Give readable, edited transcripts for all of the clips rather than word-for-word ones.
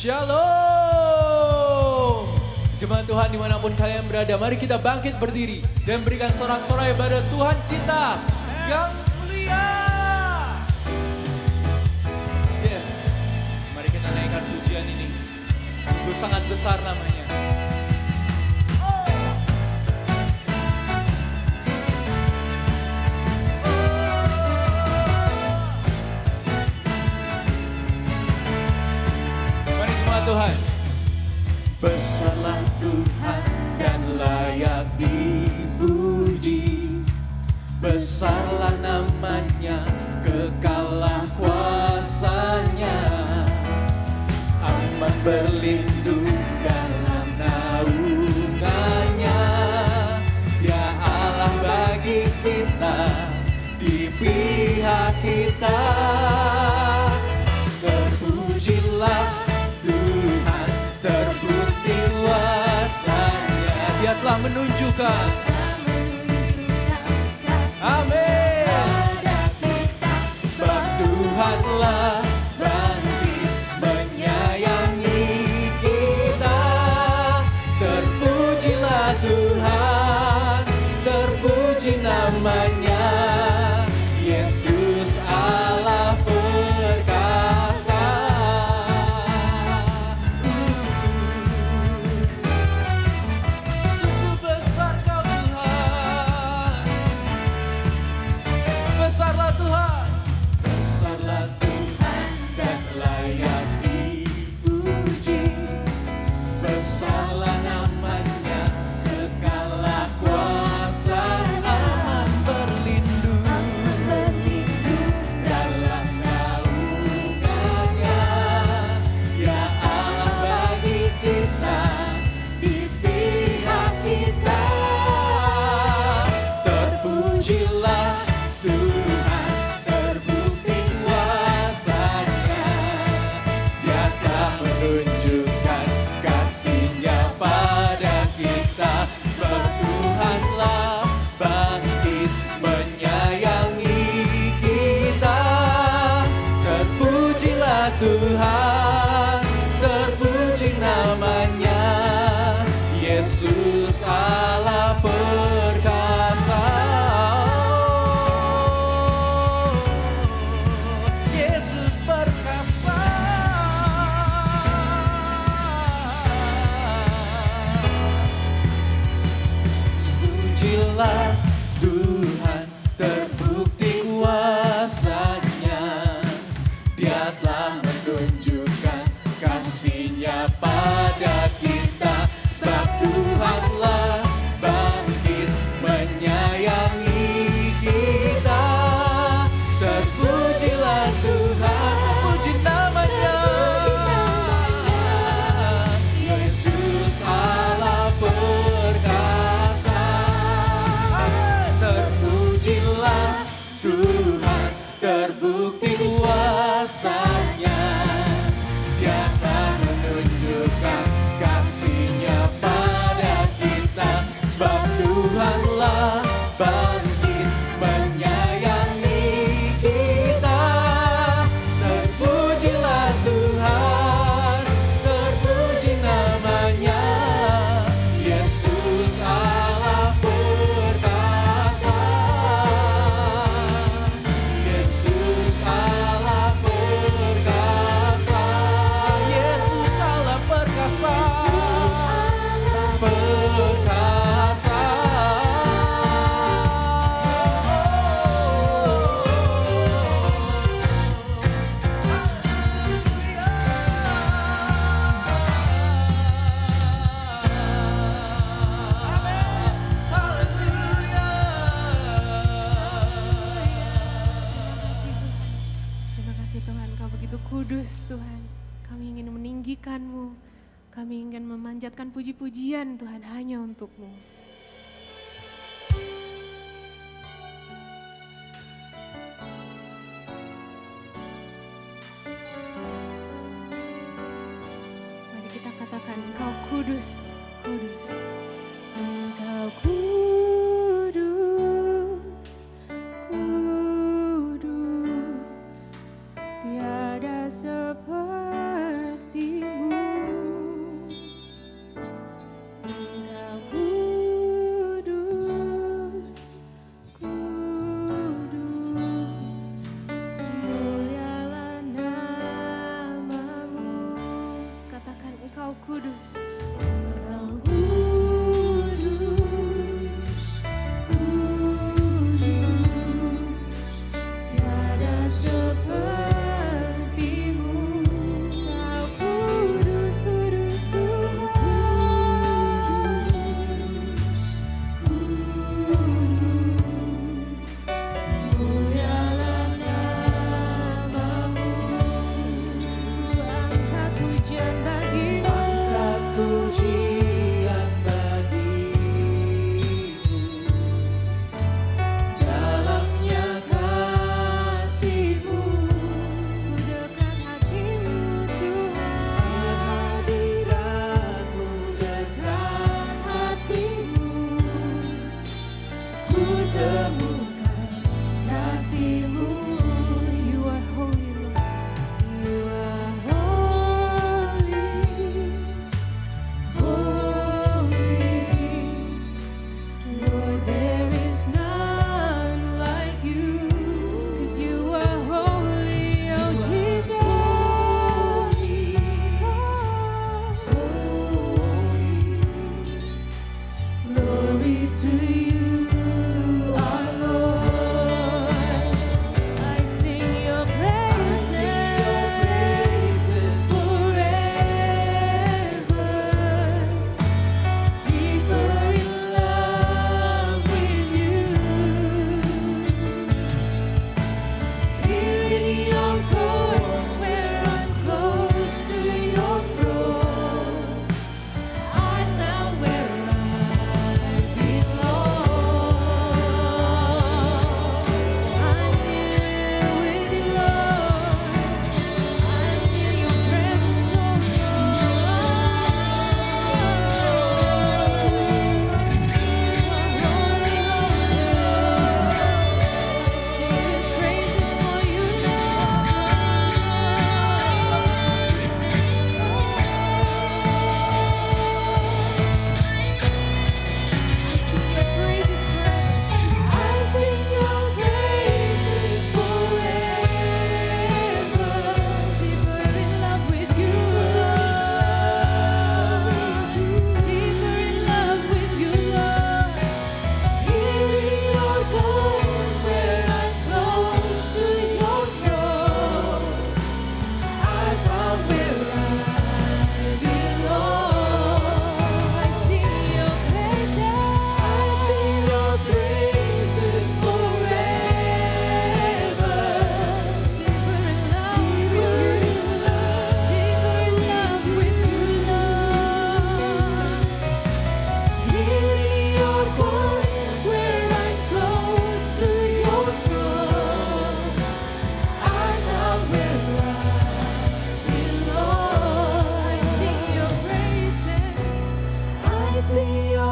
Shalom. Jemaat Tuhan dimanapun kalian berada, mari kita bangkit berdiri dan berikan sorak-sorai pada Tuhan kita yang mulia. Yes, mari kita naikkan pujian ini. Sungguh sangat besar namanya. Mari jemaat Tuhan. Besarlah Tuhan dan layak dipuji. Besarlah namanya, kekallah kuasanya. Aman berlindung dalam naungannya. Dia Allah bagi kita, di pihak kita. Terpujilah Tuhan, terbukti kuasanya. Dia telah menunjukkan. Amin. Sebab Tuhanlah bangkit menyayangi kita. Terpujilah Tuhan, terpuji namanya. Yesus Allah perkasa. Sungguh besar Kau Tuhan. Besarlah Tuhan. Besarlah Tuhan dan layak dipuji. Besarlah namanya, kekallah kuasa. Aman berlindung dalam naungannya. Ya Allah bagi kita, di pihak kita. Terpujilah Tuhan, terbukti kuasanya. Dia telah menunjukkan kasih-Nya pada kita. Sebab Tuhanlah bangkit menyayangi kita. Terpujilah Tuhan, terpuji namanya. Yesus Allah perkasa. Yesus perkasa. Pujilah Tuhan, terbukti kuasanya. Dia telah menunjukkan kasih-Nya pada kita. Sebab Tuhanlah bangkit menyayangi kita. Terpujilah Tuhan, terpuji namanya. Yesus Allah perkasa. Terpujilah Tuhan, terbukti kuasanya. Dia telah menunjukkan kasih-Nya pada kita. Sebab Tuhanlah bangkit menyayangi kita. Terpujilah Tuhan, terpuji namanya. Yesus Allah perkasa. Yesus Allah perkasa. Yesus Allah perkasa. Perkasa. Terima kasih Tuhan, Kau begitu kudus Tuhan. Kami ingin meninggikan-Mu. Kami ingin memanjatkan puji-pujian Tuhan hanya untuk-Mu. Mari kita katakan, Engkau kudus, kudus. Engkau kudus, kudus. Tiada sepertimu.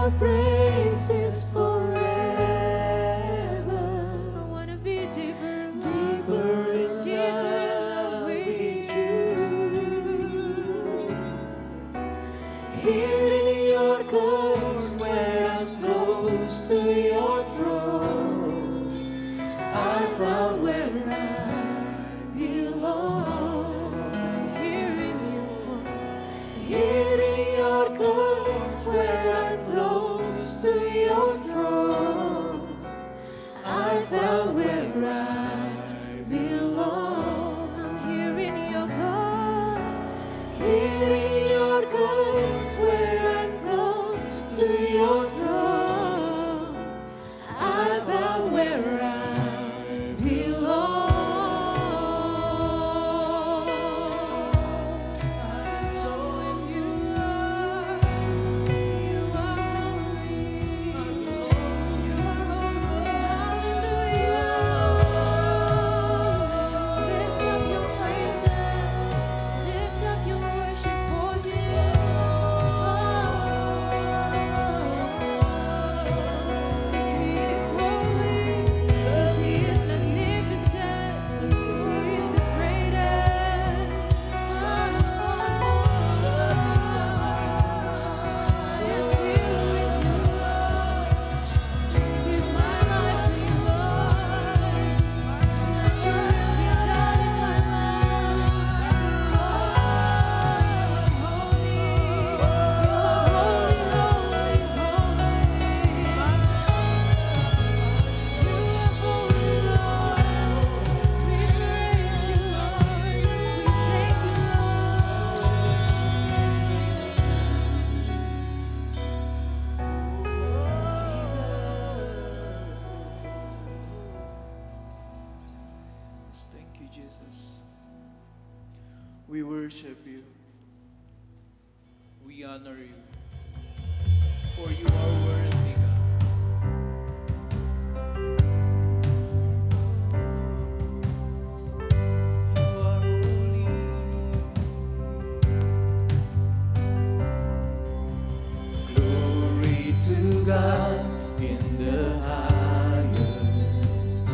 your praises forever. I wanna be deeper, Deeper in love with you. Here in your courts where I'm close to your throne, I found where I belong. I'm here in your voice. Here in your courts where I'm close to your throne, I found where I belong. I'm here in your God. Here in your courts where I'm close to your throne, I found where I belong. I belong when you are holy. You are holy. Hallelujah. Lift up your praises. Lift up your worship for Him. Yes, He is holy. Yes, He is magnificent. Yes, He is the greatest. I am here with you, Lord. Give my life to you, Lord. Let your will be done in my life. Holy, holy, holy. You are holy, Lord. We praise you, Lord. We thank you, Thank you, Jesus. We worship you. We honor you. For you are worthy, God. You are holy. Glory to God in the highest.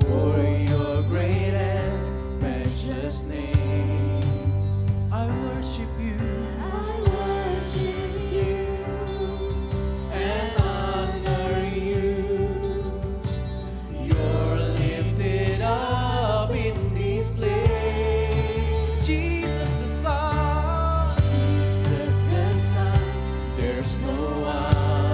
For your great and precious name, I worship you. I worship you And honor you. You're lifted up in this place. Jesus the Son, Jesus the Son. there's no one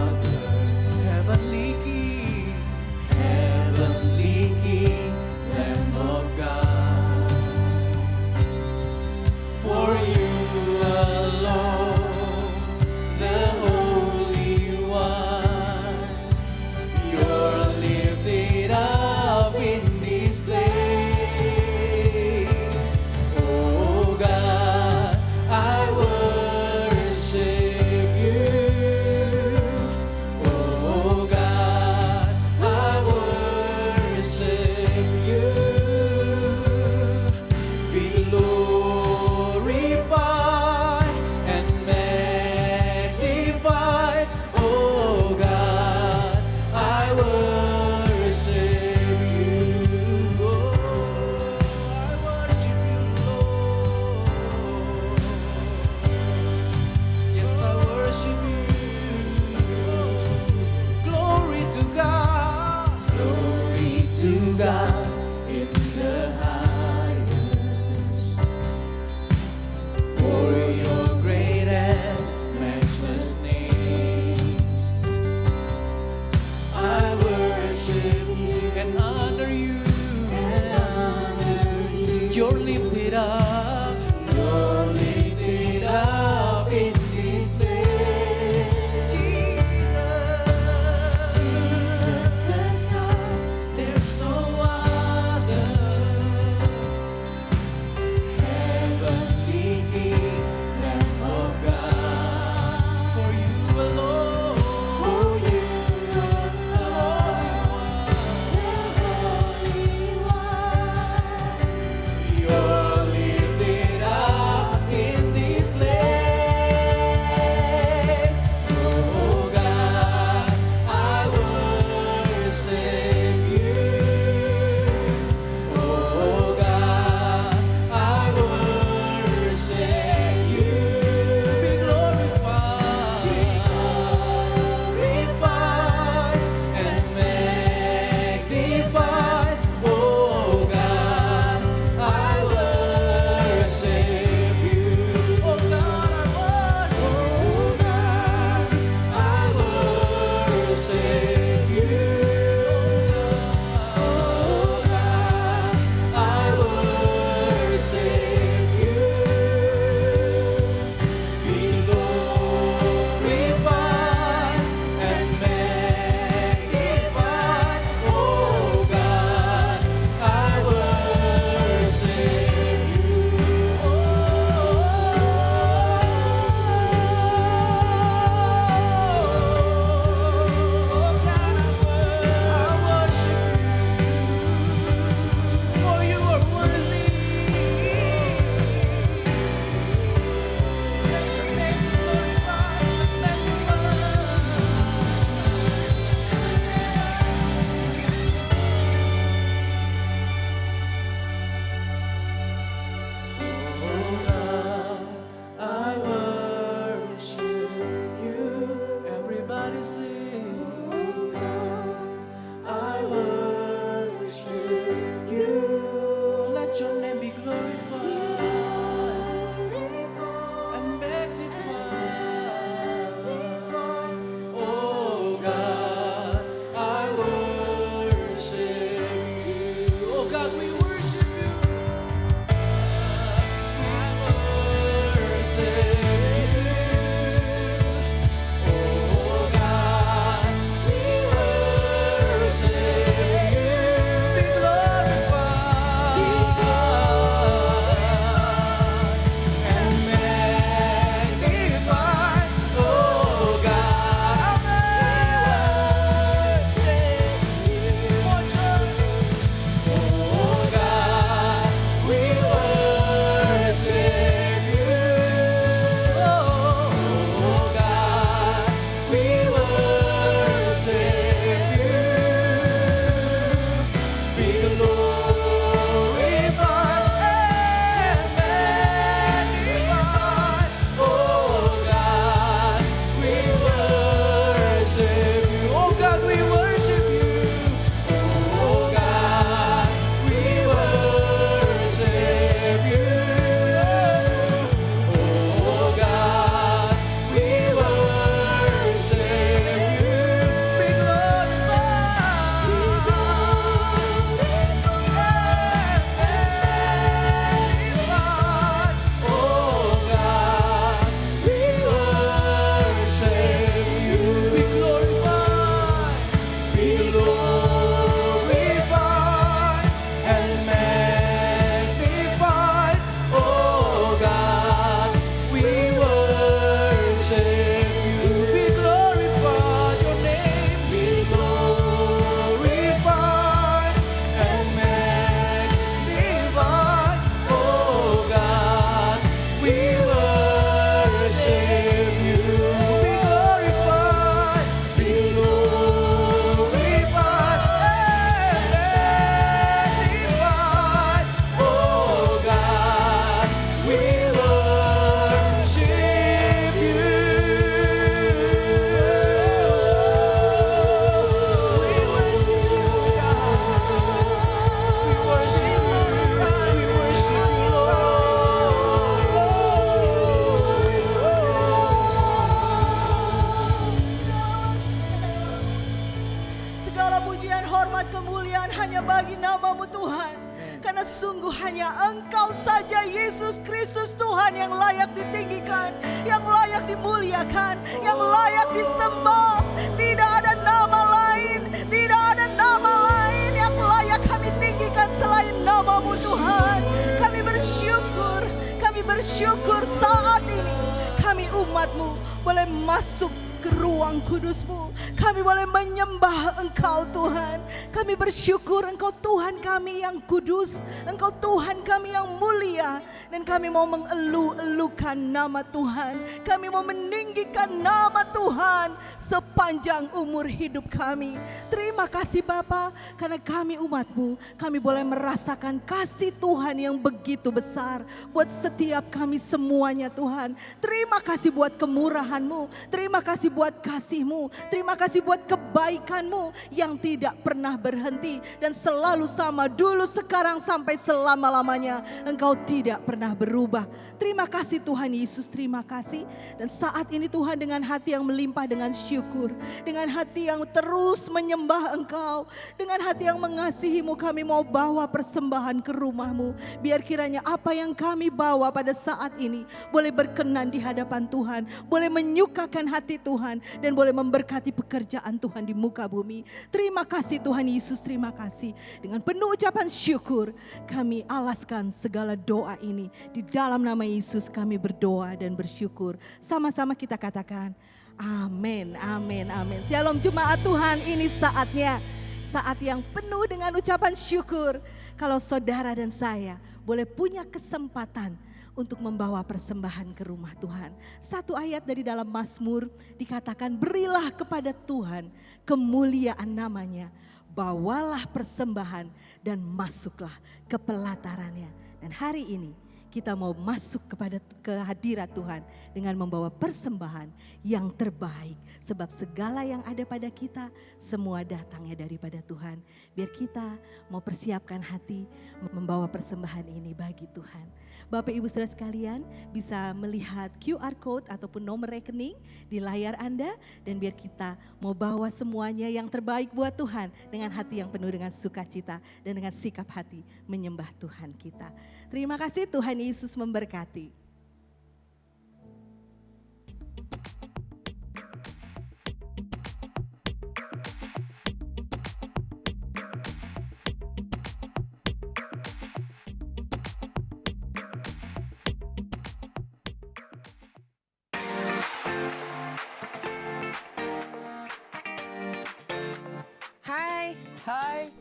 sungguh hanya Engkau saja Yesus Kristus Tuhan yang layak ditinggikan, yang layak dimuliakan, yang layak disembah. Tidak ada nama lain, tidak ada nama lain yang layak kami tinggikan selain nama-Mu Tuhan. Kami bersyukur saat ini kami umat-Mu boleh masuk ke ruang kudus-Mu. Kami boleh menyembah Engkau Tuhan. Kami bersyukur Engkau Tuhan kami yang kudus, Engkau Tuhan kami yang mulia. Dan kami mau mengeluh-elukan nama Tuhan. Kami mau meninggikan nama Tuhan sepanjang umur hidup kami. Terima kasih Bapa, karena kami umat-Mu, kami boleh merasakan kasih Tuhan yang begitu besar buat setiap kami semuanya Tuhan. Terima kasih buat kemurahan-Mu, terima kasih buat kasih-Mu, terima kasih buat kebaikan-Mu yang tidak pernah berhenti dan selalu sama dulu, sekarang, sampai selama-lamanya. Engkau tidak pernah berubah. Terima kasih Tuhan Yesus, terima kasih. Dan saat ini Tuhan, dengan hati yang melimpah dengan syukur, dengan hati yang terus menyembah Engkau, dengan hati yang mengasihi-Mu, kami mau bawa persembahan ke rumah-Mu. Biar kiranya apa yang kami bawa pada saat ini boleh berkenan di hadapan Tuhan, boleh menyukakan hati Tuhan, dan boleh memberkati pekerjaan Tuhan di muka bumi. Terima kasih Tuhan Yesus, terima kasih. Dengan penuh ucapan syukur, kami alaskan segala doa ini. Di dalam nama Yesus kami berdoa dan bersyukur. Sama-sama kita katakan, amin, amin, amin. Shalom jemaat Tuhan, ini saatnya. Saat yang penuh dengan ucapan syukur. Kalau saudara dan saya boleh punya kesempatan untuk membawa persembahan ke rumah Tuhan. Satu ayat dari dalam Mazmur dikatakan, berilah kepada Tuhan kemuliaan namanya. Bawalah persembahan dan masuklah ke pelatarannya. Dan hari ini kita mau masuk ke hadirat Tuhan dengan membawa persembahan yang terbaik. Sebab segala yang ada pada kita semua datangnya daripada Tuhan. Biar kita mau persiapkan hati membawa persembahan ini bagi Tuhan. Bapak Ibu Saudara sekalian bisa melihat QR code ataupun nomor rekening di layar Anda. Dan biar kita mau bawa semuanya yang terbaik buat Tuhan dengan hati yang penuh dengan sukacita dan dengan sikap hati menyembah Tuhan kita. Terima kasih, Tuhan Yesus memberkati. Hai,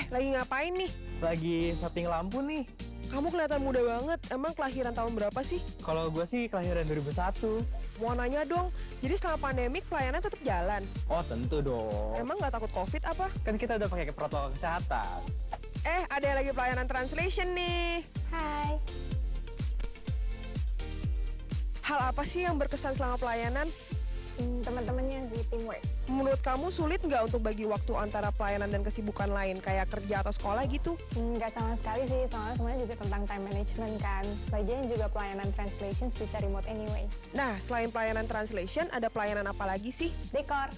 Lagi ngapain nih? lagi setting lampu nih. Kamu kelihatan muda banget. Emang kelahiran tahun berapa sih? Kalau gue sih kelahiran 2001. Mau nanya dong, jadi selama pandemik pelayanan tetap jalan? Oh tentu dong. Emang nggak takut COVID apa? Kan kita udah pakai protokol kesehatan. Ada yang lagi pelayanan translation nih. Hai. Hal apa sih yang berkesan selama pelayanan? Teman-temannya sih, teamwork. Menurut kamu sulit nggak untuk bagi waktu antara pelayanan dan kesibukan lain, kayak kerja atau sekolah gitu? Nggak sama sekali sih, soalnya semuanya juga tentang time management kan. Lagian juga pelayanan translations bisa remote anyway. Nah, selain pelayanan translation, ada pelayanan apa lagi sih? Dekor.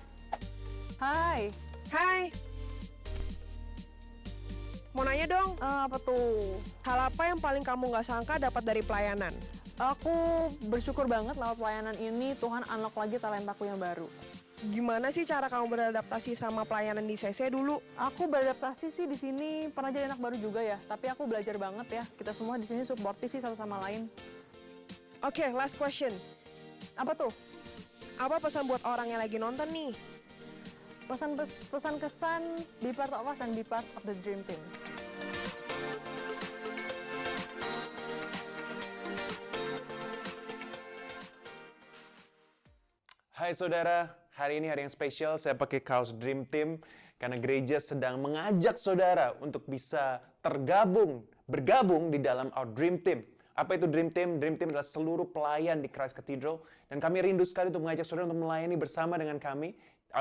Hai. Mau nanya dong, Apa tuh? hal apa yang paling kamu nggak sangka dapat dari pelayanan? Aku bersyukur banget lewat pelayanan ini Tuhan unlock lagi talentaku yang baru. Gimana sih cara kamu beradaptasi sama pelayanan di CC dulu? Aku beradaptasi sih di sini pernah jadi anak baru juga ya, tapi aku belajar banget ya. Kita semua di sini supportive sih satu sama lain. Oke, last question. Apa tuh? Apa pesan buat orang yang lagi nonton nih? Pesan kesan, be part of us and be part of the dream team. Hai saudara, hari ini hari yang spesial. Saya pakai kaos Dream Team karena gereja sedang mengajak saudara untuk bisa bergabung di dalam our Dream Team. Apa itu Dream Team? Dream Team adalah seluruh pelayan di Christ Cathedral. Dan kami rindu sekali untuk mengajak saudara untuk melayani bersama dengan kami.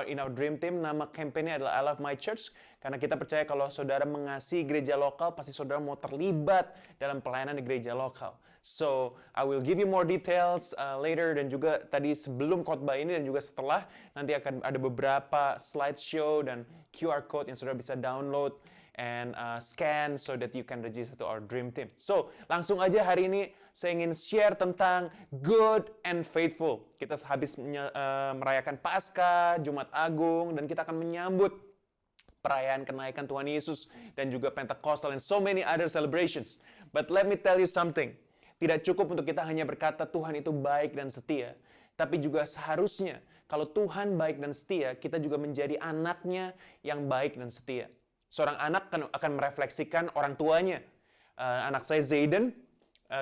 In our Dream Team, nama kampanye adalah I Love My Church. Karena kita percaya kalau saudara mengasihi gereja lokal, pasti saudara mau terlibat dalam pelayanan di gereja lokal. So, I will give you more details later, dan juga tadi sebelum khotbah ini dan juga setelah, nanti akan ada beberapa slideshow dan QR code yang saudara bisa download. and scan so that you can register to our dream team. So, langsung aja hari ini saya ingin share tentang good and faithful. Kita habis merayakan Paskah, Jumat Agung, dan kita akan menyambut perayaan kenaikan Tuhan Yesus dan juga Pentecost and so many other celebrations. But let me tell you something. Tidak cukup untuk kita hanya berkata Tuhan itu baik dan setia, tapi juga seharusnya kalau Tuhan baik dan setia, kita juga menjadi anaknya yang baik dan setia. Seorang anak akan merefleksikan orang tuanya. Anak saya Zayden,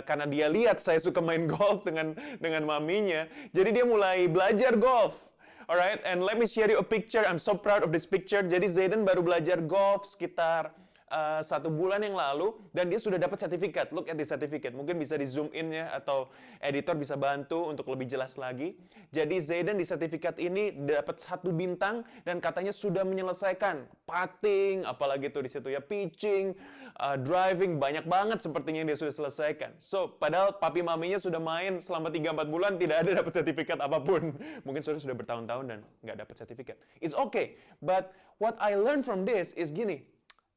karena dia lihat saya suka main golf dengan maminya, jadi dia mulai belajar golf. Alright, and let me share you a picture. I'm so proud of this picture. Jadi Zayden baru belajar golf sekitar 1 bulan yang lalu dan dia sudah dapat sertifikat. Look at the certificate. Mungkin bisa di zoom in ya atau editor bisa bantu untuk lebih jelas lagi. Jadi Zayden di sertifikat ini dapat 1 bintang dan katanya sudah menyelesaikan putting, apalagi tuh di situ ya, pitching, driving, banyak banget sepertinya yang dia sudah selesaikan. So, padahal papi maminya sudah main selama 3-4 bulan tidak ada dapat sertifikat apapun. Mungkin sudah bertahun-tahun dan nggak dapat sertifikat. It's okay, but what I learned from this is gini.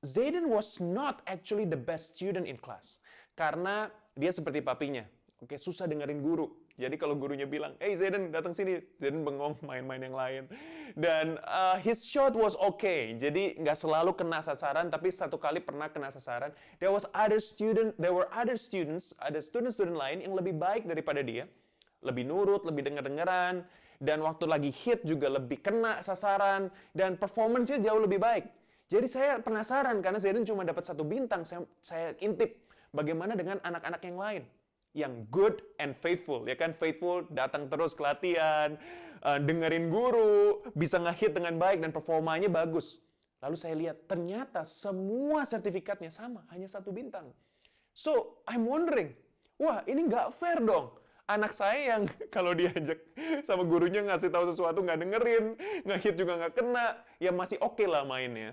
Zayden was not actually the best student in class. Karena dia seperti papinya. Oke, susah dengerin guru. Jadi kalau gurunya bilang, "Hey Zayden, datang sini." Zayden bengong main-main yang lain. Dan his shot was okay. Jadi nggak selalu kena sasaran, tapi satu kali pernah kena sasaran. There were other students, ada student-student lain yang lebih baik daripada dia. Lebih nurut, lebih denger-dengeran. Dan waktu lagi hit juga lebih kena sasaran. Dan performance-nya jauh lebih baik. Jadi saya penasaran karena Zayden cuma dapat 1 bintang. Saya intip bagaimana dengan anak-anak yang lain yang good and faithful, ya kan? Faithful, datang terus ke latihan, dengerin guru, bisa nge-hit dengan baik dan performanya bagus. Lalu saya lihat ternyata semua sertifikatnya sama, hanya 1 bintang. So I'm wondering, wah ini nggak fair dong. Anak saya yang kalau diajak sama gurunya ngasih tahu sesuatu nggak dengerin, nge-hit juga nggak kena, ya masih oke lah mainnya.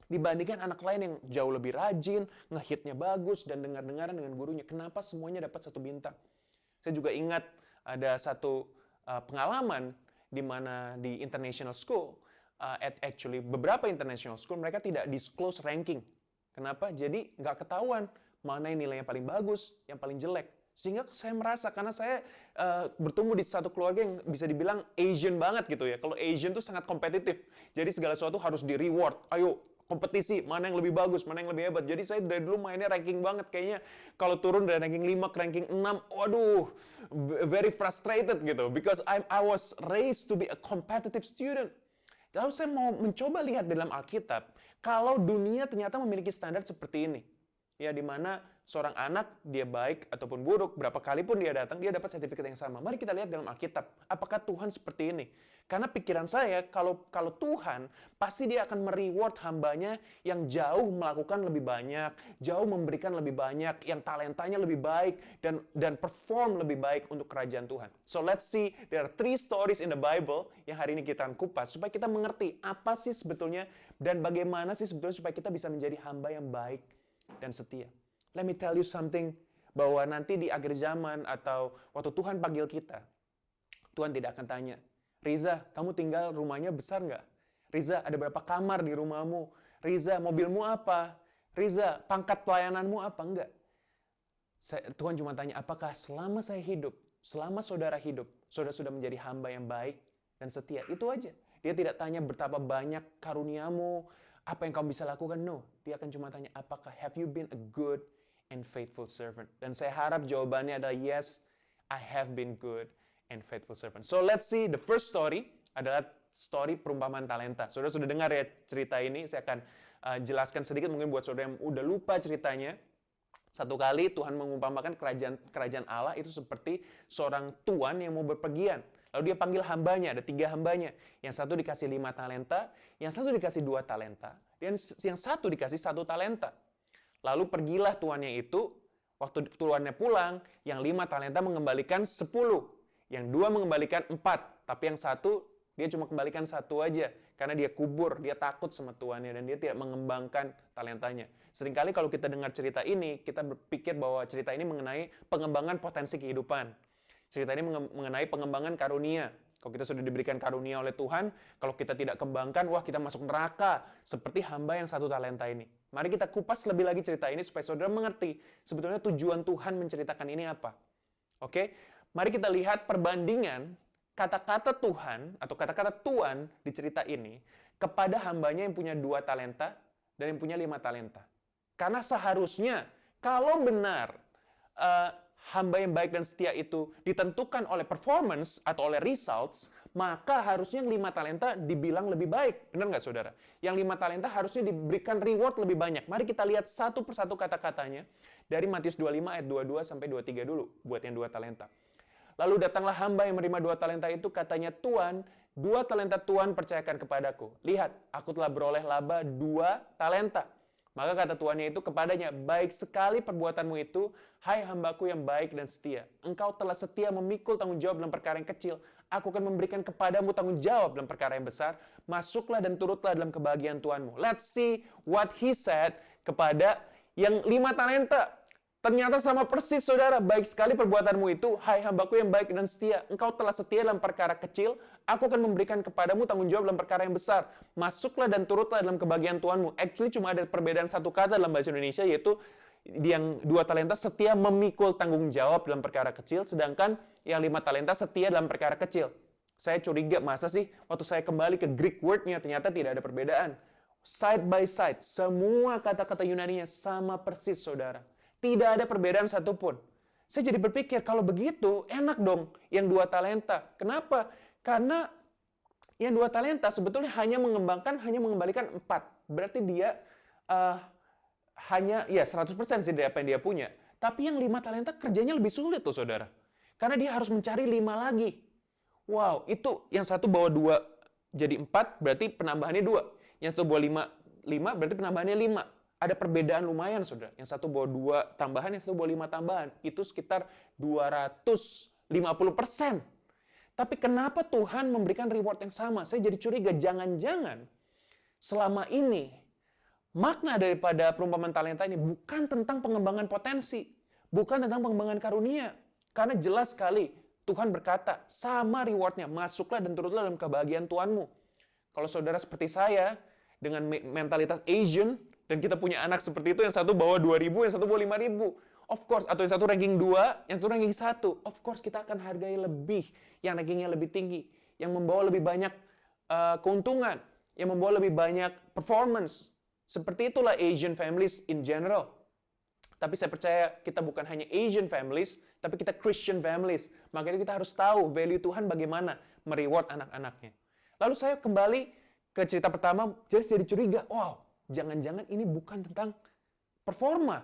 Dibandingkan anak lain yang jauh lebih rajin, nge-hitnya bagus, dan dengar-dengaran dengan gurunya. Kenapa semuanya dapat 1 bintang? Saya juga ingat ada satu pengalaman di mana di international school, actually beberapa international school, mereka tidak disclose ranking. Kenapa? Jadi nggak ketahuan mana yang nilainya paling bagus, yang paling jelek. Sehingga saya merasa, karena saya bertumbuh di satu keluarga yang bisa dibilang Asian banget gitu ya. Kalau Asian tuh sangat kompetitif. Jadi segala sesuatu harus di-reward. Ayo, kompetisi, mana yang lebih bagus, mana yang lebih hebat. Jadi saya dari dulu mainnya ranking banget. Kayaknya kalau turun dari ranking 5 ke ranking 6, waduh, very frustrated gitu. Because I was raised to be a competitive student. Lalu saya mau mencoba lihat dalam Alkitab, kalau dunia ternyata memiliki standar seperti ini. Ya, di mana seorang anak, dia baik ataupun buruk, berapa kali pun dia datang, dia dapat sertifikat yang sama. Mari kita lihat dalam Alkitab, apakah Tuhan seperti ini? Karena pikiran saya, kalau Tuhan, pasti dia akan mereward hambanya yang jauh melakukan lebih banyak, jauh memberikan lebih banyak, yang talentanya lebih baik, dan perform lebih baik untuk kerajaan Tuhan. So let's see, there are 3 stories in the Bible yang hari ini kita akan kupas, supaya kita mengerti apa sih sebetulnya, dan bagaimana sih sebetulnya supaya kita bisa menjadi hamba yang baik dan setia. Let me tell you something, bahwa nanti di akhir zaman atau waktu Tuhan panggil kita, Tuhan tidak akan tanya, "Riza, kamu tinggal rumahnya besar nggak? Riza, ada berapa kamar di rumahmu? Riza, mobilmu apa? Riza, pangkat pelayananmu apa?" Enggak. Tuhan cuma tanya, apakah selama saya hidup, selama saudara hidup, saudara sudah menjadi hamba yang baik dan setia? Itu aja. Dia tidak tanya betapa banyak karuniamu, apa yang kamu bisa lakukan. No, dia akan cuma tanya, apakah have you been a good and faithful servant? Dan saya harap jawabannya adalah yes, I have been good and faithful servant. So let's see, the first story adalah story perumpamaan talenta. Saudara sudah dengar ya cerita ini, saya akan jelaskan sedikit mungkin buat saudara yang udah lupa ceritanya. Satu kali Tuhan mengumpamakan kerajaan Allah itu seperti seorang tuan yang mau berpergian. Lalu dia panggil hambanya, ada 3 hambanya. Yang satu dikasih 5 talenta, yang satu dikasih 2 talenta, dan yang satu dikasih 1 talenta. Lalu pergilah tuannya itu, waktu tuannya pulang, yang 5 talenta mengembalikan 10, yang 2 mengembalikan 4, tapi yang satu dia cuma kembalikan 1 aja, karena dia kubur, dia takut sama tuannya, dan dia tidak mengembangkan talentanya. Seringkali kalau kita dengar cerita ini, kita berpikir bahwa cerita ini mengenai pengembangan potensi kehidupan. Cerita ini mengenai pengembangan karunia. Kalau kita sudah diberikan karunia oleh Tuhan, kalau kita tidak kembangkan, wah kita masuk neraka. Seperti hamba yang 1 talenta ini. Mari kita kupas lebih lagi cerita ini supaya saudara mengerti sebetulnya tujuan Tuhan menceritakan ini apa. Oke, mari kita lihat perbandingan kata-kata Tuhan atau kata-kata Tuhan di cerita ini kepada hambanya yang punya 2 talenta dan yang punya 5 talenta. Karena seharusnya kalau benar hamba yang baik dan setia itu ditentukan oleh performance atau oleh results, maka harusnya yang 5 talenta dibilang lebih baik. Benar nggak saudara? Yang 5 talenta harusnya diberikan reward lebih banyak. Mari kita lihat satu persatu kata-katanya dari Matius 25 ayat 22 sampai 23 dulu buat yang 2 talenta. Lalu datanglah hamba yang menerima 2 talenta itu, katanya, Tuan, 2 talenta Tuan percayakan kepadaku. Lihat, aku telah beroleh laba 2 talenta. Maka kata tuannya itu kepadanya, baik sekali perbuatanmu itu, hai hambaku yang baik dan setia. Engkau telah setia memikul tanggung jawab dalam perkara yang kecil. Aku akan memberikan kepadamu tanggung jawab dalam perkara yang besar. Masuklah dan turutlah dalam kebahagiaan Tuanmu. Let's see what he said kepada yang 5 talenta. Ternyata sama persis saudara, baik sekali perbuatanmu itu, hai hambaku yang baik dan setia. Engkau telah setia dalam perkara kecil, aku akan memberikan kepadamu tanggung jawab dalam perkara yang besar. Masuklah dan turutlah dalam kebahagiaan Tuanmu. Actually cuma ada perbedaan satu kata dalam bahasa Indonesia, yaitu yang 2 talenta setia memikul tanggung jawab dalam perkara kecil, sedangkan yang 5 talenta setia dalam perkara kecil. Saya curiga, masa sih waktu saya kembali ke Greek word-nya, ternyata tidak ada perbedaan. Side by side, semua kata-kata Yunani-nya sama persis saudara. Tidak ada perbedaan satupun. Saya jadi berpikir, kalau begitu enak dong yang 2 talenta. Kenapa? Karena yang 2 talenta sebetulnya hanya mengembalikan 4. Berarti dia hanya 100% sih dari apa yang dia punya. Tapi yang 5 talenta kerjanya lebih sulit tuh saudara. Karena dia harus mencari 5 lagi. Wow, itu yang satu bawa 2 jadi 4, berarti penambahannya 2. Yang satu bawa 5 berarti penambahannya 5. Ada perbedaan lumayan, saudara. Yang satu bawa 2 tambahan, yang satu bawa 5 tambahan. Itu sekitar 250%. Tapi kenapa Tuhan memberikan reward yang sama? Saya jadi curiga, jangan-jangan selama ini makna daripada perumpamaan talenta ini bukan tentang pengembangan potensi, bukan tentang pengembangan karunia. Karena jelas sekali Tuhan berkata, sama rewardnya, masuklah dan turutlah dalam kebahagiaan Tuanmu. Kalau saudara seperti saya, dengan mentalitas Asian, dan kita punya anak seperti itu, yang satu bawa 2.000, yang satu bawa 5.000. Of course, atau yang satu ranking 2, yang satu ranking 1. Of course, kita akan hargai lebih yang rankingnya lebih tinggi, yang membawa lebih banyak keuntungan, yang membawa lebih banyak performance. Seperti itulah Asian families in general. Tapi saya percaya kita bukan hanya Asian families, tapi kita Christian families. Makanya kita harus tahu value Tuhan bagaimana mereward anak-anaknya. Lalu saya kembali ke cerita pertama, jadi saya curiga, wow, jangan-jangan ini bukan tentang performa.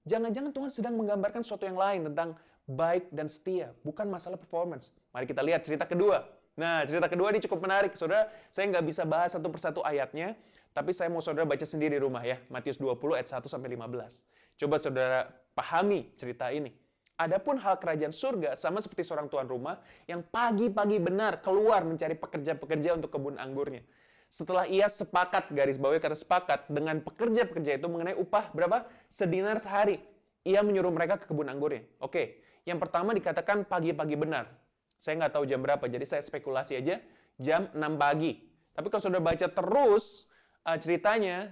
Jangan-jangan Tuhan sedang menggambarkan sesuatu yang lain tentang baik dan setia, bukan masalah performance. Mari kita lihat cerita kedua. Nah, cerita kedua ini cukup menarik, saudara. Saya nggak bisa bahas satu persatu ayatnya, tapi saya mau saudara baca sendiri di rumah ya. Matius 20 ayat 1-15. Coba saudara pahami cerita ini. Adapun hal kerajaan surga sama seperti seorang tuan rumah yang pagi-pagi benar keluar mencari pekerja-pekerja untuk kebun anggurnya. Setelah ia sepakat, garis bawahnya kata sepakat, dengan pekerja-pekerja itu mengenai upah berapa? Sedinar sehari. Ia menyuruh mereka ke kebun anggurnya. Oke, yang pertama dikatakan pagi-pagi benar. Saya nggak tahu jam berapa, jadi saya spekulasi aja, jam 6 pagi. Tapi kalau sudah baca terus ceritanya,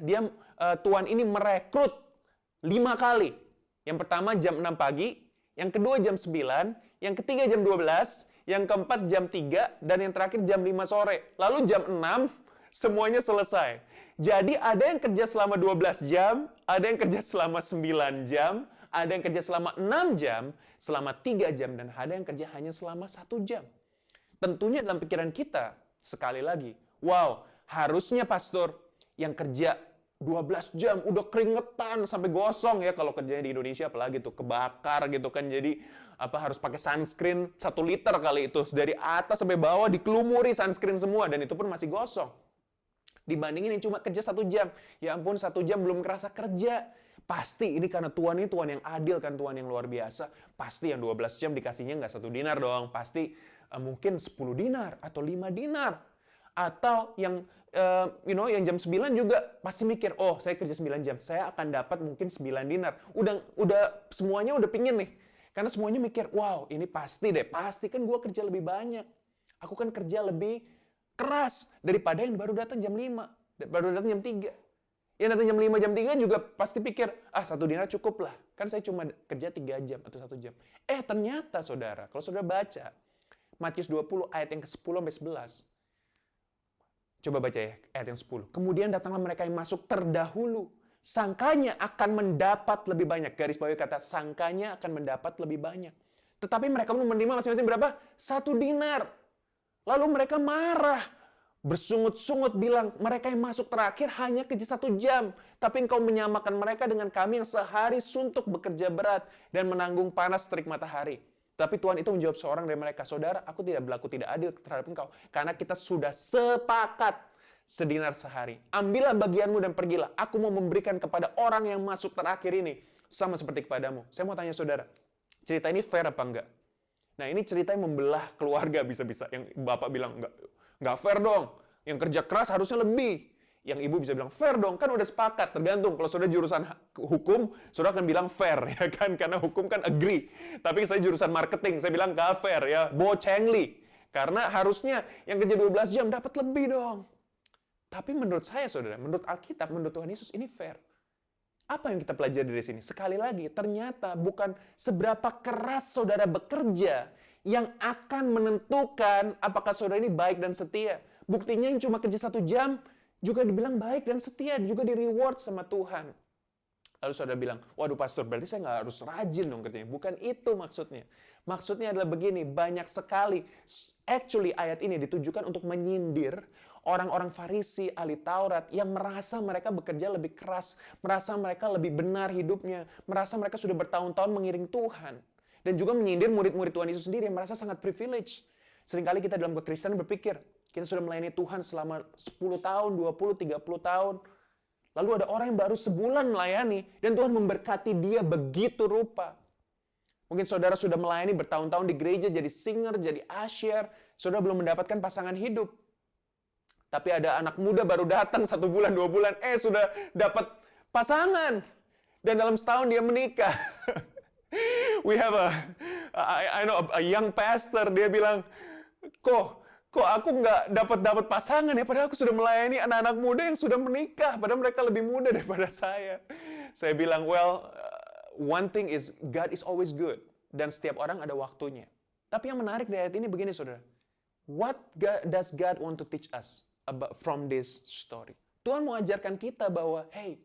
tuan ini merekrut 5 kali. Yang pertama jam 6 pagi, yang kedua jam 9, yang ketiga jam 12, yang keempat jam 3, dan yang terakhir jam 5 sore. Lalu jam 6, semuanya selesai. Jadi ada yang kerja selama 12 jam, ada yang kerja selama 9 jam, ada yang kerja selama 6 jam, selama 3 jam, dan ada yang kerja hanya selama 1 jam. Tentunya dalam pikiran kita, sekali lagi, wow, harusnya pastor yang kerja 12 jam, udah keringetan sampai gosong ya kalau kerjanya di Indonesia, apalagi tuh kebakar gitu kan, jadi harus pakai sunscreen 1 liter kali itu, dari atas sampai bawah dikelumuri sunscreen semua, dan itu pun masih gosong. Dibandingin yang cuma kerja 1 jam. Ya ampun, 1 jam belum kerasa kerja. Pasti ini karena Tuhan ini Tuhan yang adil kan, Tuhan yang luar biasa. Pasti yang 12 jam dikasihnya nggak 1 dinar doang. Pasti mungkin 10 dinar atau 5 dinar. Atau yang yang jam 9 juga pasti mikir, oh saya kerja 9 jam, saya akan dapat mungkin 9 dinar. Udah semuanya udah pingin nih. Karena semuanya mikir, wow ini pasti deh, pasti kan gue kerja lebih banyak. Aku kan kerja lebih keras daripada yang baru datang jam 5, baru datang jam 3. Yang datang jam 5, jam 3 juga pasti pikir, 1 dinar cukup lah. Kan saya cuma kerja 3 jam atau 1 jam. Ternyata saudara, kalau saudara baca Matius 20 ayat yang ke-10 sampai 11. Coba baca ya, ayat yang 10. Kemudian datanglah mereka yang masuk terdahulu. Sangkanya akan mendapat lebih banyak. Garis bawahi kata sangkanya akan mendapat lebih banyak. Tetapi mereka belum menerima masing-masing berapa? 1 dinar. Lalu mereka marah. Bersungut-sungut bilang, mereka yang masuk terakhir hanya kerja 1 jam. Tapi engkau menyamakan mereka dengan kami yang sehari suntuk bekerja berat dan menanggung panas terik matahari. Tapi Tuhan itu menjawab seorang dari mereka, saudara, aku tidak berlaku tidak adil terhadap engkau. Karena kita sudah sepakat sedinar sehari. Ambillah bagianmu dan pergilah. Aku mau memberikan kepada orang yang masuk terakhir ini. Sama seperti kepadamu. Saya mau tanya saudara, cerita ini fair apa enggak? Nah ini cerita yang membelah keluarga bisa-bisa. Yang bapak bilang, enggak fair dong. Yang kerja keras harusnya lebih. Yang ibu bisa bilang, fair dong, kan udah sepakat. Tergantung, kalau saudara jurusan hukum, saudara akan bilang fair, ya kan? Karena hukum kan agree. Tapi saya jurusan marketing, saya bilang nggak fair, ya. Bo Chengli. Karena harusnya yang kerja 12 jam dapat lebih dong. Tapi menurut saya, saudara, menurut Alkitab, menurut Tuhan Yesus, ini fair. Apa yang kita pelajari dari sini? Sekali lagi, ternyata bukan seberapa keras saudara bekerja yang akan menentukan apakah saudara ini baik dan setia. Buktinya yang cuma kerja 1 jam, juga dibilang baik dan setia, juga di reward sama Tuhan. Lalu saudara bilang, waduh pastor, berarti saya nggak harus rajin dong kerjanya. Bukan itu maksudnya. Maksudnya adalah begini, banyak sekali, actually ayat ini ditujukan untuk menyindir orang-orang Farisi, ahli Taurat, yang merasa mereka bekerja lebih keras, merasa mereka lebih benar hidupnya, merasa mereka sudah bertahun-tahun mengiring Tuhan. Dan juga menyindir murid-murid Tuhan Yesus sendiri yang merasa sangat privilege. Seringkali kita dalam kekristenan berpikir, kita sudah melayani Tuhan selama 10 tahun, 20, 30 tahun. Lalu ada orang yang baru sebulan melayani, dan Tuhan memberkati dia begitu rupa. Mungkin saudara sudah melayani bertahun-tahun di gereja, jadi singer, jadi usher, saudara belum mendapatkan pasangan hidup. Tapi ada anak muda baru datang 1 bulan, 2 bulan, sudah dapat pasangan. Dan dalam setahun dia menikah. We have a young pastor, dia bilang, kok aku nggak dapat pasangan ya, padahal aku sudah melayani anak-anak muda yang sudah menikah, padahal mereka lebih muda daripada saya. Saya bilang, one thing is God is always good, dan setiap orang ada waktunya. Tapi yang menarik dari ayat ini begini, saudara. What does God want to teach us from this story? Tuhan mau ajarkan kita bahwa, hey,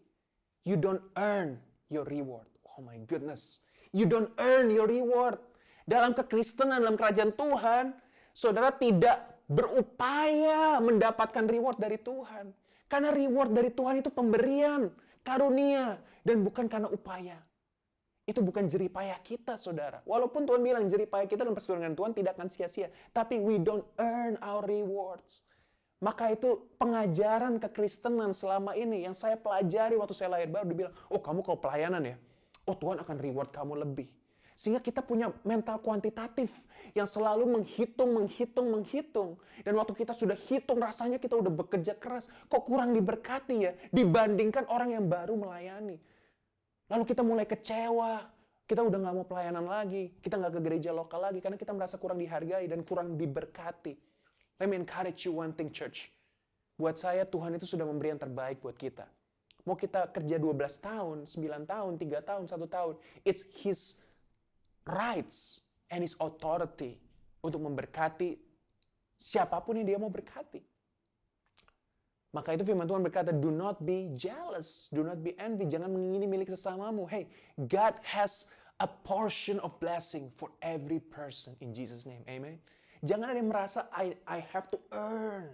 you don't earn your reward. Oh my goodness, you don't earn your reward. Dalam kekristenan, dalam kerajaan Tuhan, saudara tidak berupaya mendapatkan reward dari Tuhan. Karena reward dari Tuhan itu pemberian, karunia, dan bukan karena upaya. Itu bukan jeripayah kita, saudara. Walaupun Tuhan bilang jeripayah kita dan persekutuan dengan Tuhan tidak akan sia-sia. Tapi we don't earn our rewards. Maka itu pengajaran kekristenan selama ini yang saya pelajari waktu saya lahir baru. Dibilang, kamu kalau pelayanan ya, Tuhan akan reward kamu lebih. Sehingga kita punya mental kuantitatif yang selalu menghitung. Dan waktu kita sudah hitung, rasanya kita udah bekerja keras. Kok kurang diberkati ya dibandingkan orang yang baru melayani. Lalu kita mulai kecewa. Kita udah nggak mau pelayanan lagi. Kita nggak ke gereja lokal lagi karena kita merasa kurang dihargai dan kurang diberkati. Let me encourage you one thing, church. Buat saya, Tuhan itu sudah memberi yang terbaik buat kita. Mau kita kerja 12 tahun, 9 tahun, 3 tahun, 1 tahun. It's His rights and His authority untuk memberkati siapapun yang Dia mau berkati. Maka itu firman Tuhan berkata, do not be jealous, do not be envy, jangan mengingini milik sesamamu. Hey, God has a portion of blessing for every person in Jesus' name. Amen. Jangan ada yang merasa I have to earn.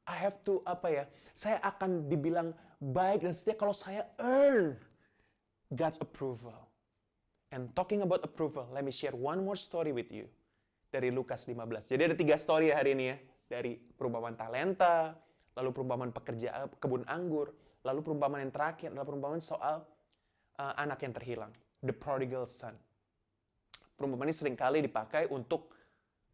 I have to saya akan dibilang baik dan setia kalau saya earn God's approval. And talking about approval, let me share one more story with you dari Lukas 15. Jadi ada 3 story hari ini ya, dari perumpamaan talenta, lalu perumpamaan pekerja kebun anggur, lalu perumpamaan yang terakhir adalah perumpamaan soal anak yang terhilang, the prodigal son. Perumpamaan ini seringkali dipakai untuk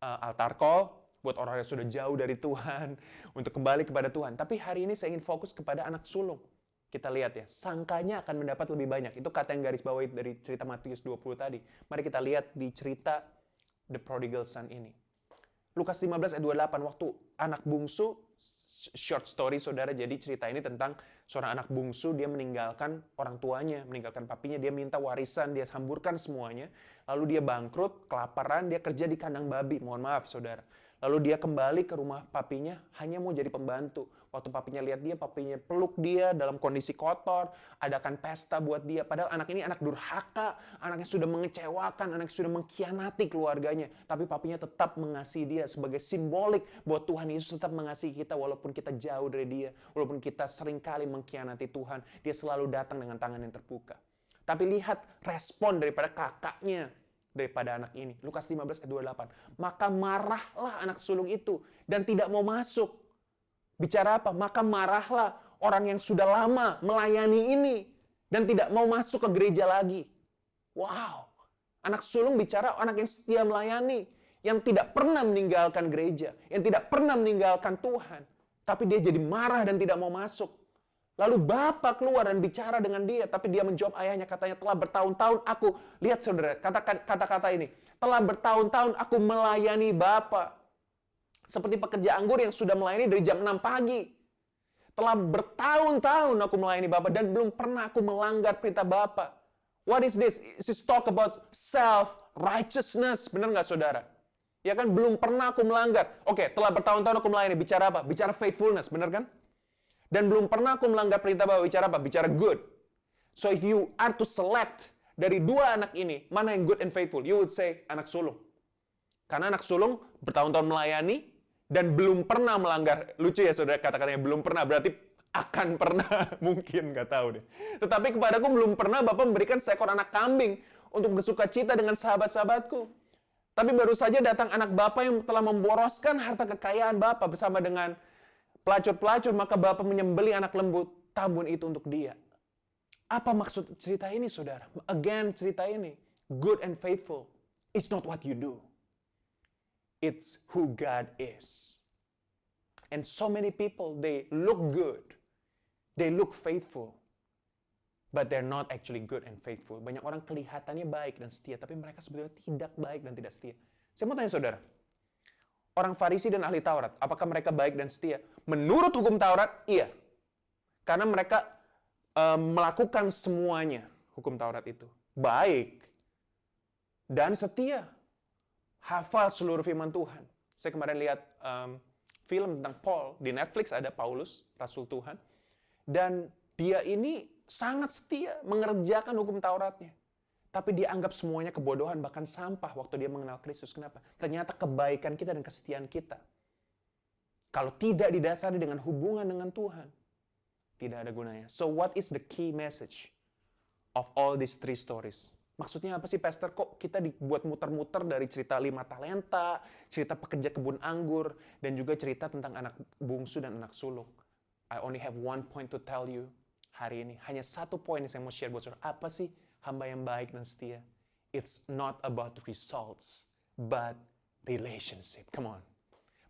altar call, buat orang yang sudah jauh dari Tuhan, untuk kembali kepada Tuhan. Tapi hari ini saya ingin fokus kepada anak sulung. Kita lihat ya, sangkanya akan mendapat lebih banyak. Itu kata yang garis bawahi dari cerita Matius 20 tadi. Mari kita lihat di cerita The Prodigal Son ini. Lukas 15 ayat 28, waktu anak bungsu, short story saudara, jadi cerita ini tentang seorang anak bungsu, dia meninggalkan orang tuanya, meninggalkan papinya, dia minta warisan, dia hamburkan semuanya, lalu dia bangkrut, kelaparan, dia kerja di kandang babi, mohon maaf saudara. Lalu dia kembali ke rumah papinya, hanya mau jadi pembantu. Waktu papinya lihat dia, papinya peluk dia dalam kondisi kotor, adakan pesta buat dia. Padahal anak ini anak durhaka, anaknya sudah mengecewakan, anaknya sudah mengkhianati keluarganya. Tapi papinya tetap mengasihi dia sebagai simbolik bahwa Tuhan Yesus tetap mengasihi kita walaupun kita jauh dari dia. Walaupun kita seringkali mengkhianati Tuhan, dia selalu datang dengan tangan yang terbuka. Tapi lihat respon daripada kakaknya, daripada anak ini. Lukas 15 ayat 28. Maka marahlah anak sulung itu dan tidak mau masuk. Bicara apa? Maka marahlah orang yang sudah lama melayani ini dan tidak mau masuk ke gereja lagi. Wow. Anak sulung bicara anak yang setia melayani, yang tidak pernah meninggalkan gereja, yang tidak pernah meninggalkan Tuhan. Tapi dia jadi marah dan tidak mau masuk. Lalu bapak keluar dan bicara dengan dia, tapi dia menjawab ayahnya, katanya, telah bertahun-tahun aku, lihat saudara, kata-kata ini, telah bertahun-tahun aku melayani bapak. Seperti pekerja anggur yang sudah melayani dari jam 6 pagi. Telah bertahun-tahun aku melayani bapak dan belum pernah aku melanggar perintah bapak. What is this? This talk about self-righteousness, benar nggak saudara? Ya kan, belum pernah aku melanggar. Oke, telah bertahun-tahun aku melayani, bicara apa? Bicara faithfulness, benar kan? Dan belum pernah aku melanggar perintah Bapak, bicara apa? Bicara good. So if you are to select dari dua anak ini, mana yang good and faithful? You would say anak sulung. Karena anak sulung bertahun-tahun melayani dan belum pernah melanggar. Lucu ya saudara, kata-katanya belum pernah, berarti akan pernah. Mungkin, nggak tahu deh. Tetapi kepadaku belum pernah Bapak memberikan seekor anak kambing untuk bersuka cita dengan sahabat-sahabatku. Tapi baru saja datang anak Bapak yang telah memboroskan harta kekayaan Bapak bersama dengan pelacur-pelacur, maka Bapak menyembeli anak lembu tambun itu untuk dia. Apa maksud cerita ini, saudara? Again, cerita ini, good and faithful, it's not what you do. It's who God is. And so many people, they look good, they look faithful, but they're not actually good and faithful. Banyak orang kelihatannya baik dan setia, tapi mereka sebetulnya tidak baik dan tidak setia. Saya mau tanya saudara, orang Farisi dan ahli Taurat, apakah mereka baik dan setia? Menurut hukum Taurat, iya. Karena mereka melakukan semuanya, hukum Taurat itu. Baik dan setia. Hafal seluruh firman Tuhan. Saya kemarin lihat film tentang Paul, di Netflix ada Paulus, Rasul Tuhan. Dan dia ini sangat setia mengerjakan hukum Tauratnya. Tapi dia anggap semuanya kebodohan, bahkan sampah waktu dia mengenal Kristus. Kenapa? Ternyata kebaikan kita dan kesetiaan kita, kalau tidak didasari dengan hubungan dengan Tuhan, tidak ada gunanya. So what is the key message of all these three stories? Maksudnya apa sih, Pastor? Kok kita dibuat muter-muter dari cerita 5 talenta, cerita pekerja kebun anggur, dan juga cerita tentang anak bungsu dan anak sulung? I only have one point to tell you hari ini. Hanya satu poin yang saya mau share buat saudara. Apa sih hamba yang baik dan setia? It's not about results, but relationship. Come on.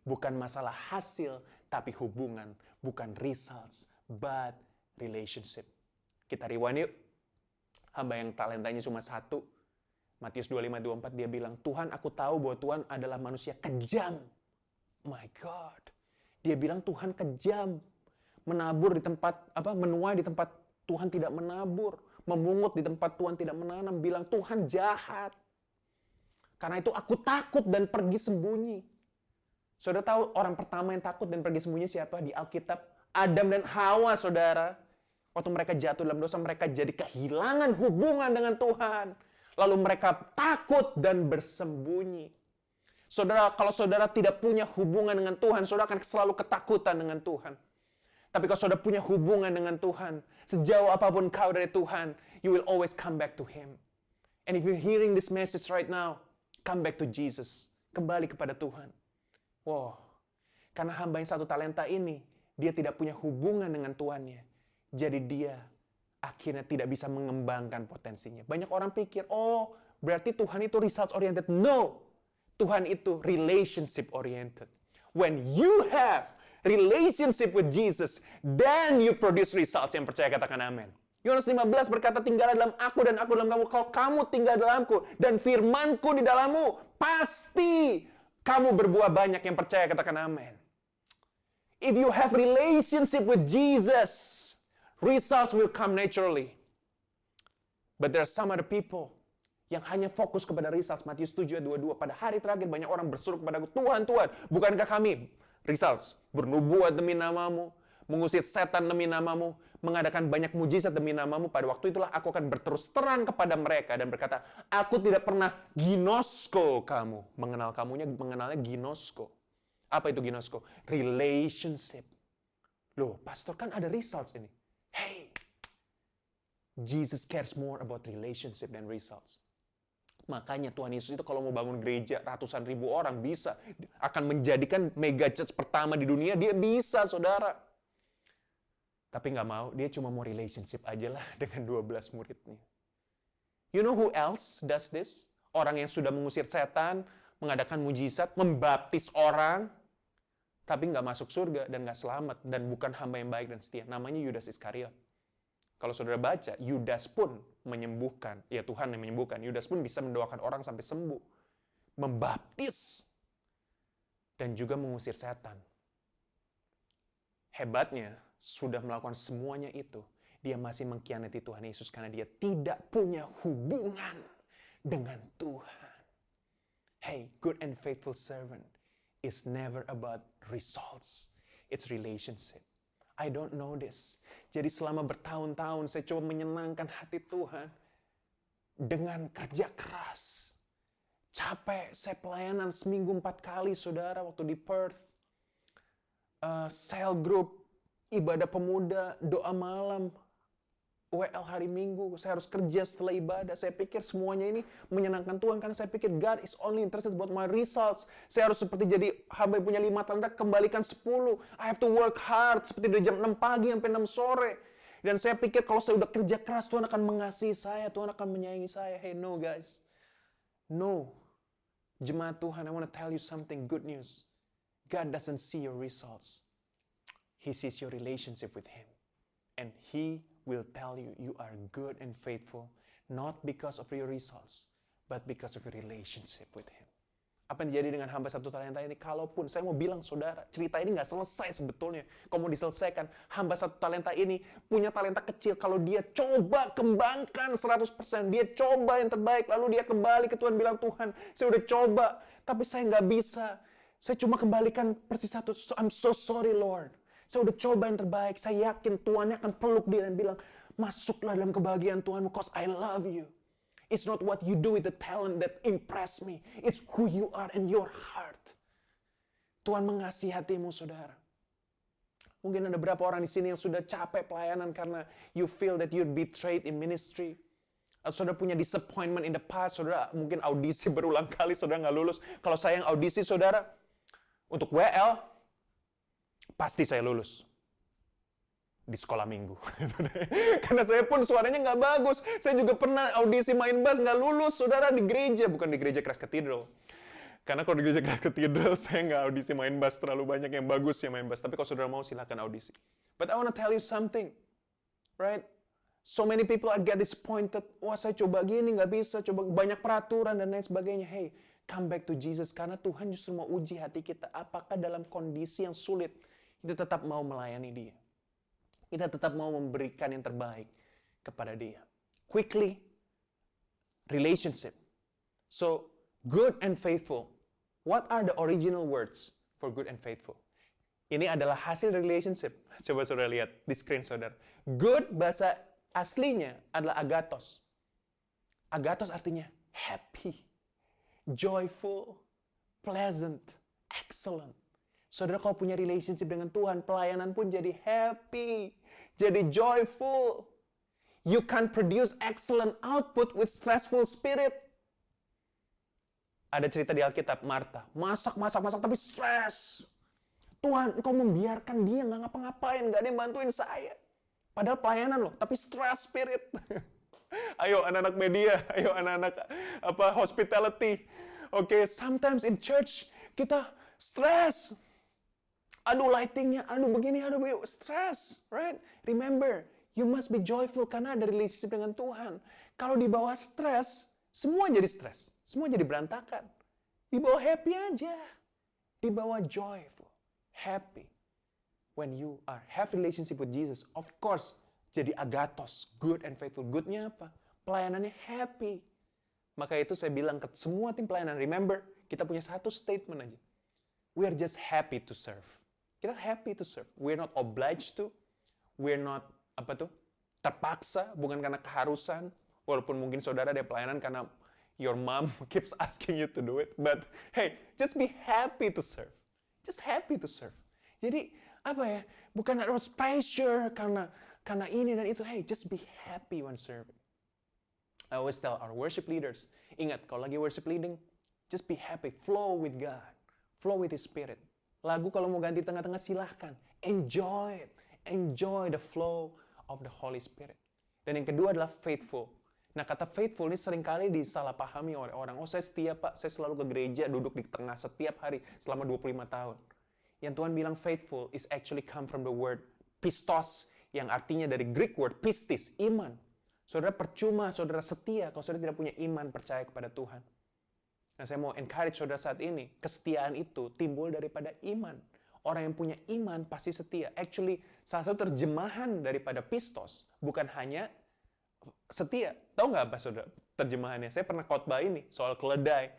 Bukan masalah hasil, tapi hubungan. Bukan results, but relationship. Kita rewind yuk. Hamba yang talentanya cuma satu. Matius 25-24 dia bilang, Tuhan, aku tahu bahwa Tuhan adalah manusia kejam. My God. Dia bilang Tuhan kejam. Menabur di tempat, menuai di tempat Tuhan tidak menabur. Memungut di tempat Tuhan tidak menanam. Bilang Tuhan jahat. Karena itu aku takut dan pergi sembunyi. Saudara tahu orang pertama yang takut dan pergi sembunyi siapa di Alkitab? Adam dan Hawa, saudara. Waktu mereka jatuh dalam dosa, mereka jadi kehilangan hubungan dengan Tuhan. Lalu mereka takut dan bersembunyi. Saudara, kalau saudara tidak punya hubungan dengan Tuhan, saudara akan selalu ketakutan dengan Tuhan. Tapi kalau saudara punya hubungan dengan Tuhan, sejauh apapun kau dari Tuhan, you will always come back to Him. And if you're hearing this message right now, come back to Jesus. Kembali kepada Tuhan. Wow. Karena hamba yang satu talenta ini, dia tidak punya hubungan dengan Tuhannya. Jadi dia akhirnya tidak bisa mengembangkan potensinya. Banyak orang pikir, oh berarti Tuhan itu results oriented. No, Tuhan itu relationship oriented. When you have relationship with Jesus, then you produce results. Yang percaya katakan amin. Yohanes 15 berkata, tinggallah dalam aku dan aku dalam kamu. Kalau kamu tinggal dalamku dan firmanku di dalammu, pasti Kamu berbuah banyak, yang percaya katakan amin. If you have relationship with Jesus, results will come naturally. But there are some other people yang hanya fokus kepada results. Matius 7 ayat 22. Pada hari terakhir banyak orang berseru kepadaku, Tuhan, Tuhan, bukankah kami results bernubuat demi namamu, mengusir setan demi namamu, mengadakan banyak mujizat demi namamu. Pada waktu itulah aku akan berterus terang kepada mereka dan berkata, aku tidak pernah ginosko kamu. Mengenalnya ginosko. Apa itu ginosko? Relationship. Loh, pastor kan ada results ini. Hey, Jesus cares more about relationship than results. Makanya Tuhan Yesus itu kalau mau bangun gereja ratusan ribu orang bisa. Akan menjadikan mega church pertama di dunia, dia bisa, saudara. Tapi nggak mau, dia cuma mau relationship aja lah dengan 12 muridnya. You know who else does this? Orang yang sudah mengusir setan, mengadakan mujizat, membaptis orang, tapi nggak masuk surga dan nggak selamat, dan bukan hamba yang baik dan setia. Namanya Yudas Iskariot. Kalau saudara baca, Yudas pun menyembuhkan. Ya, Tuhan yang menyembuhkan. Yudas pun bisa mendoakan orang sampai sembuh. Membaptis. Dan juga mengusir setan. Hebatnya, sudah melakukan semuanya itu, dia masih mengkhianati Tuhan Yesus karena dia tidak punya hubungan dengan Tuhan. Hey, good and faithful servant is never about results. It's relationship. I don't know this. Jadi selama bertahun-tahun saya coba menyenangkan hati Tuhan dengan kerja keras. Capek, saya pelayanan seminggu 4 kali, saudara, waktu di Perth. Cell group, ibadah pemuda, doa malam, WL hari Minggu. Saya harus kerja setelah ibadah. Saya pikir semuanya ini menyenangkan Tuhan karena saya pikir God is only interested about my results. Saya harus seperti jadi hamba yang punya 5 talenta, kembalikan 10. I have to work hard seperti dari jam 6 pagi sampai 6 sore. Dan saya pikir kalau saya udah kerja keras, Tuhan akan mengasihi saya, Tuhan akan menyayangi saya. Hey, no guys. No. Jemaat Tuhan, I want to tell you something good news. God doesn't see your results. He sees your relationship with Him. And He will tell you, you are good and faithful, not because of your results, but because of your relationship with Him. Apa yang terjadi dengan hamba 1 talenta ini? Kalaupun, saya mau bilang saudara, cerita ini nggak selesai sebetulnya. Kalau mau diselesaikan, hamba 1 talenta ini punya talenta kecil. Kalau dia coba kembangkan 100%, dia coba yang terbaik, lalu dia kembali ke Tuhan bilang, Tuhan, saya udah coba, tapi saya nggak bisa. Saya cuma kembalikan persis 1, so I'm so sorry Lord. Saya udah coba yang terbaik, saya yakin Tuhannya akan peluk dia dan bilang, masuklah dalam kebahagiaan Tuhanmu, because I love you. It's not what you do with the talent that impress me. It's who you are and your heart. Tuhan mengasihi hatimu, saudara. Mungkin ada beberapa orang di sini yang sudah capek pelayanan karena you feel that you're betrayed in ministry. Atau saudara punya disappointment in the past, saudara mungkin audisi berulang kali, saudara nggak lulus. Kalau saya yang audisi, saudara, untuk WL, pasti saya lulus di sekolah minggu. Karena saya pun suaranya nggak bagus. Saya juga pernah audisi main bass nggak lulus, saudara, di gereja. Bukan di gereja Christ Cathedral. Karena kalau di gereja Christ Cathedral, saya nggak audisi main bass. Terlalu banyak yang bagus yang main bass. Tapi kalau saudara mau, silakan audisi. But I want to tell you something. Right? So many people get disappointed. Wah, saya coba gini, nggak bisa. Coba banyak peraturan dan lain sebagainya. Hey, come back to Jesus. Karena Tuhan justru mau uji hati kita. Apakah dalam kondisi yang sulit, kita tetap mau melayani Dia. Kita tetap mau memberikan yang terbaik kepada Dia. Quickly, relationship. So, good and faithful. What are the original words for good and faithful? Ini adalah hasil relationship. Coba saudara lihat di screen saudara. Good bahasa aslinya adalah agathos. Agathos artinya happy, joyful, pleasant, excellent. Saudara kalau punya relationship dengan Tuhan, pelayanan pun jadi happy, jadi joyful. You can produce excellent output with stressful spirit. Ada cerita di Alkitab, Marta, masak tapi stres. Tuhan, Engkau membiarkan dia nggak ngapa-ngapain, nggak ada yang bantuin saya. Padahal pelayanan loh, tapi stress spirit. Ayo anak-anak media, ayo anak-anak hospitality. Okay, sometimes in church kita stress. Aduh lightingnya, aduh begini, aduh begini, stress, right? Remember, you must be joyful karena ada relationship dengan Tuhan. Kalau di bawah stress, semua jadi stress, semua jadi berantakan. Dibawa happy aja. Dibawa joyful, happy. When you have relationship with Jesus, of course, jadi agathos, good and faithful. Goodnya apa? Pelayanannya happy. Maka itu saya bilang ke semua tim pelayanan, remember, kita punya satu statement aja. We are just happy to serve. Kita happy to serve. We're not obliged to. We're not, terpaksa, bukan karena keharusan. Walaupun mungkin saudara ada pelayanan karena your mom keeps asking you to do it. But hey, just be happy to serve. Just happy to serve. Jadi, bukan harus pressure karena ini dan itu. Hey, just be happy when serving. I always tell our worship leaders, ingat, kalau lagi worship leading, just be happy, flow with God, flow with His Spirit. Lagu kalau mau ganti tengah-tengah silahkan, enjoy it, enjoy the flow of the Holy Spirit. Dan yang kedua adalah faithful. Nah, kata faithful ini seringkali disalahpahami oleh orang. Oh, saya setia Pak, saya selalu ke gereja, duduk di tengah setiap hari selama 25 tahun. Yang Tuhan bilang faithful is actually come from the word pistos, yang artinya dari Greek word pistis, iman. Saudara percuma, saudara setia kalau saudara tidak punya iman percaya kepada Tuhan. Nah, saya mau encourage saudara saat ini, kesetiaan itu timbul daripada iman. Orang yang punya iman pasti setia. Actually, salah satu terjemahan daripada pistos bukan hanya setia. Tahu nggak apa saudara terjemahannya? Saya pernah khotbah ini soal keledai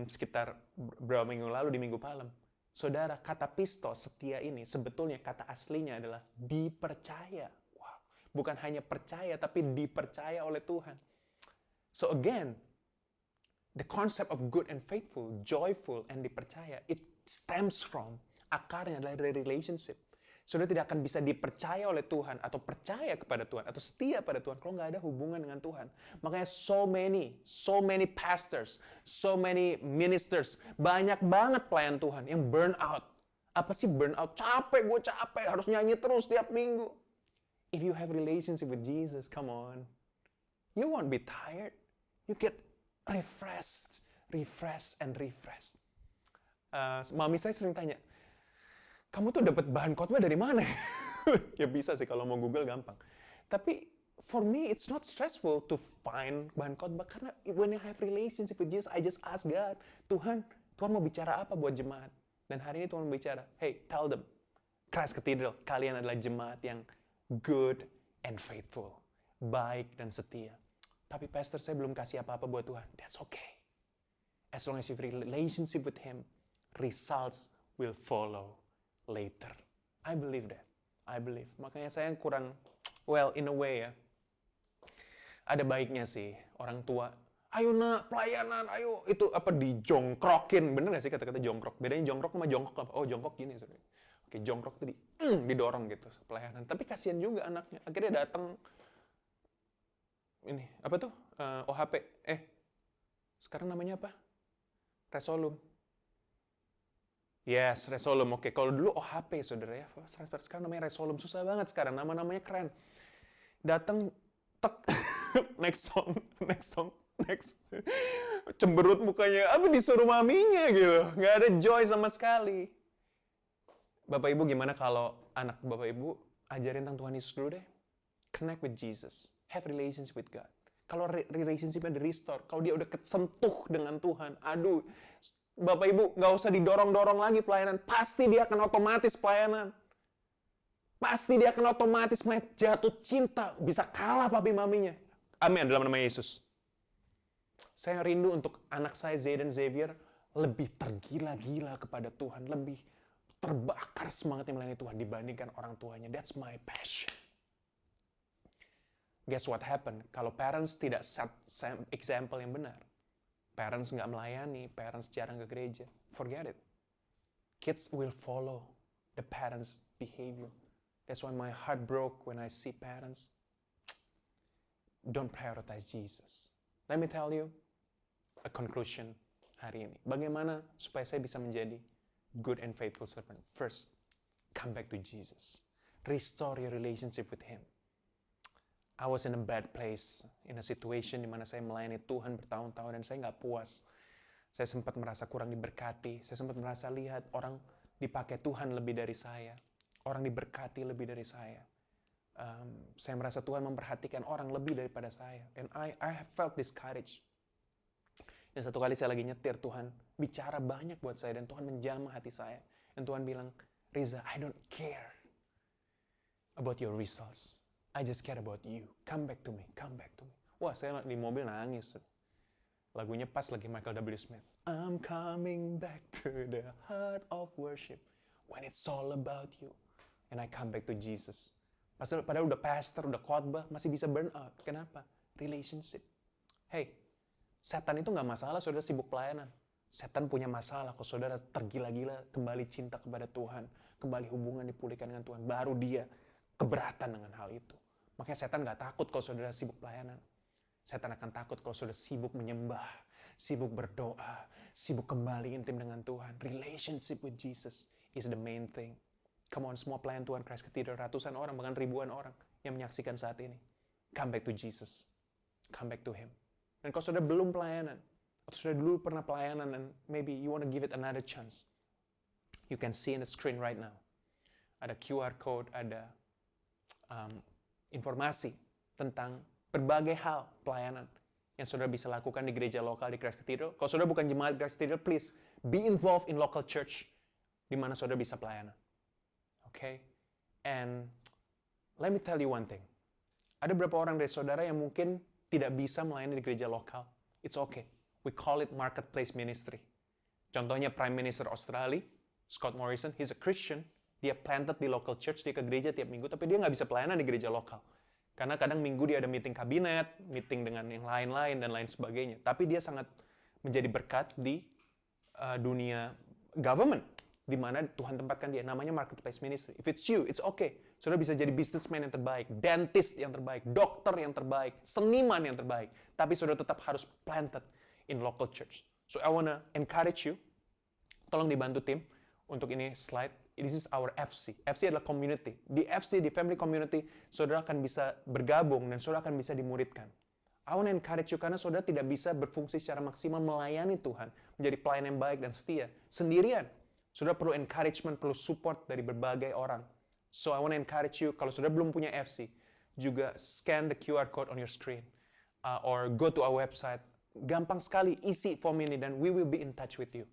sekitar beberapa minggu lalu di Minggu Palem. Saudara, kata pistos, setia ini sebetulnya kata aslinya adalah dipercaya. Bukan hanya percaya, tapi dipercaya oleh Tuhan. So again, the concept of good and faithful, joyful, and dipercaya, it stems from, akarnya adalah dari relationship. Saudara tidak akan bisa dipercaya oleh Tuhan, atau percaya kepada Tuhan, atau setia pada Tuhan, kalau nggak ada hubungan dengan Tuhan. Makanya so many pastors, so many ministers, banyak banget pelayan Tuhan yang burn out. Apa sih burn out? Gue capek, harus nyanyi terus tiap minggu. If you have relationship with Jesus, come on. You won't be tired. You get refreshed. Mami saya sering tanya, kamu tuh dapat bahan khotbah dari mana? Ya bisa sih kalau mau Google gampang. Tapi for me it's not stressful to find bahan khotbah karena when I have relationship with Jesus, I just ask God, Tuhan mau bicara apa buat jemaat? Dan hari ini Tuhan bicara, hey, tell them, Christ Cathedral, kalian adalah jemaat yang good and faithful, baik dan setia. Tapi pastor, saya belum kasih apa-apa buat Tuhan. That's okay. As long as you have relationship with Him, results will follow later. I believe that. I believe. Makanya saya kurang, well, in a way ya, ada baiknya sih orang tua. Ayo nak, pelayanan, ayo. Itu dijongkrokin. Bener gak sih kata-kata jongkrok? Bedanya jongkrok sama jongkok apa? Oh, jongkok gini. Sorry. Oke, jongkrok tadi, didorong gitu pelayanan. Tapi kasihan juga anaknya. Akhirnya datang, ini, OHP. Sekarang namanya apa? Resolum. Yes, Resolum. Oke, kalau dulu OHP, saudara ya. Sekarang namanya Resolum. Susah banget sekarang, nama-namanya keren. Datang, tek, next song. Cemberut mukanya, disuruh maminya gitu. Nggak ada joy sama sekali. Bapak Ibu gimana kalau anak Bapak Ibu ajarin tentang Tuhan Yesus dulu deh. Connect with Jesus. Have relationship with God. Kalau relationship-nya di-restore, kalau dia udah kesentuh dengan Tuhan, Bapak Ibu nggak usah didorong-dorong lagi pelayanan. Pasti dia akan otomatis pelayanan. Pasti dia akan otomatis jatuh cinta. Bisa kalah papi maminya. Amin, dalam nama Yesus. Saya rindu untuk anak saya, Zayden Xavier, lebih tergila-gila kepada Tuhan. Lebih terbakar semangatnya melayani Tuhan dibandingkan orang tuanya. That's my passion. Guess what happened? Kalau parents tidak set example yang benar, parents nggak melayani, parents jarang ke gereja, forget it. Kids will follow the parents' behavior. That's why my heart broke when I see parents don't prioritize Jesus. Let me tell you a conclusion hari ini. Bagaimana supaya saya bisa menjadi good and faithful servant? First, come back to Jesus. Restore your relationship with Him. I was in a bad place, in a situation di mana saya melayani Tuhan bertahun-tahun dan saya nggak puas. Saya sempat merasa kurang diberkati. Saya sempat merasa lihat orang dipakai Tuhan lebih dari saya. Orang diberkati lebih dari saya. Saya merasa Tuhan memperhatikan orang lebih daripada saya. And I have felt discouraged. Dan satu kali saya lagi nyetir, Tuhan bicara banyak buat saya dan Tuhan menjamah hati saya. Dan Tuhan bilang, Riza, I don't care about your results. I just care about you. Come back to me, come back to me. Wah, saya di mobil nangis. Lagunya pas lagi Michael W. Smith. I'm coming back to the heart of worship when it's all about you. And I come back to Jesus. Padahal udah pastor, udah khotbah, masih bisa burn out. Kenapa? Relationship. Hey, setan itu nggak masalah saudara sibuk pelayanan. Setan punya masalah kalau saudara tergila-gila kembali cinta kepada Tuhan, kembali hubungan dipulihkan dengan Tuhan. Baru dia keberatan dengan hal itu. Makanya setan nggak takut kalau saudara sibuk pelayanan. Setan akan takut kalau saudara sibuk menyembah, sibuk berdoa, sibuk kembali intim dengan Tuhan. Relationship with Jesus is the main thing. Come on, semua pelayan Tuhan Christ Cathedral, ratusan orang, bahkan ribuan orang yang menyaksikan saat ini. Come back to Jesus. Come back to Him. Dan kalau saudara belum pelayanan, atau saudara dulu pernah pelayanan, and maybe you want to give it another chance, you can see in the screen right now. Ada QR code, ada informasi tentang berbagai hal pelayanan yang saudara bisa lakukan di gereja lokal di Christ Cathedral. Kalau saudara bukan jemaat Christ Cathedral, please be involved in local church di mana saudara bisa pelayanan. Okay? And let me tell you one thing. Ada beberapa orang dari saudara yang mungkin tidak bisa melayani di gereja lokal. It's okay. We call it marketplace ministry. Contohnya Prime Minister Australia, Scott Morrison, he's a Christian. Dia planted di local church, dia ke gereja tiap minggu, tapi dia nggak bisa pelayanan di gereja lokal. Karena kadang minggu dia ada meeting kabinet, meeting dengan yang lain-lain, dan lain sebagainya. Tapi dia sangat menjadi berkat di dunia government, di mana Tuhan tempatkan dia. Namanya marketplace ministry. If it's you, it's okay. Saudara bisa jadi businessman yang terbaik, dentist yang terbaik, dokter yang terbaik, seniman yang terbaik. Tapi saudara tetap harus planted in local church. So I wanna encourage you, tolong dibantu tim untuk ini slide. This is our FC. FC adalah community. Di FC, di family community, saudara akan bisa bergabung dan saudara akan bisa dimuridkan. I want to encourage you karena saudara tidak bisa berfungsi secara maksimal melayani Tuhan, menjadi pelayan yang baik dan setia sendirian. Saudara perlu encouragement, perlu support dari berbagai orang. So I want to encourage you, kalau saudara belum punya FC, juga scan the QR code on your screen or go to our website. Gampang sekali, isi form ini dan we will be in touch with you.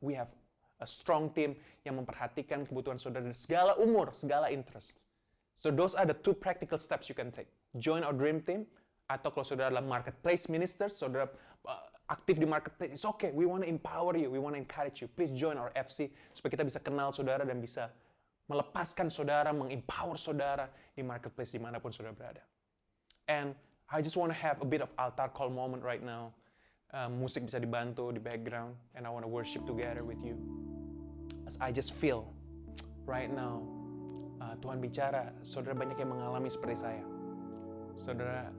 We have a strong team yang memperhatikan kebutuhan saudara dari segala umur, segala interest. So those are the two practical steps you can take. Join our dream team, atau kalau saudara adalah marketplace minister, saudara aktif di marketplace, it's okay. We want to empower you, we want to encourage you. Please join our FC supaya kita bisa kenal saudara dan bisa melepaskan saudara, mengempower saudara di marketplace dimanapun saudara berada. And I just want to have a bit of altar call moment right now. Musik bisa dibantu di background, and I want to worship together with you. As I just feel right now, Tuhan bicara, saudara banyak yang mengalami seperti saya. Saudara,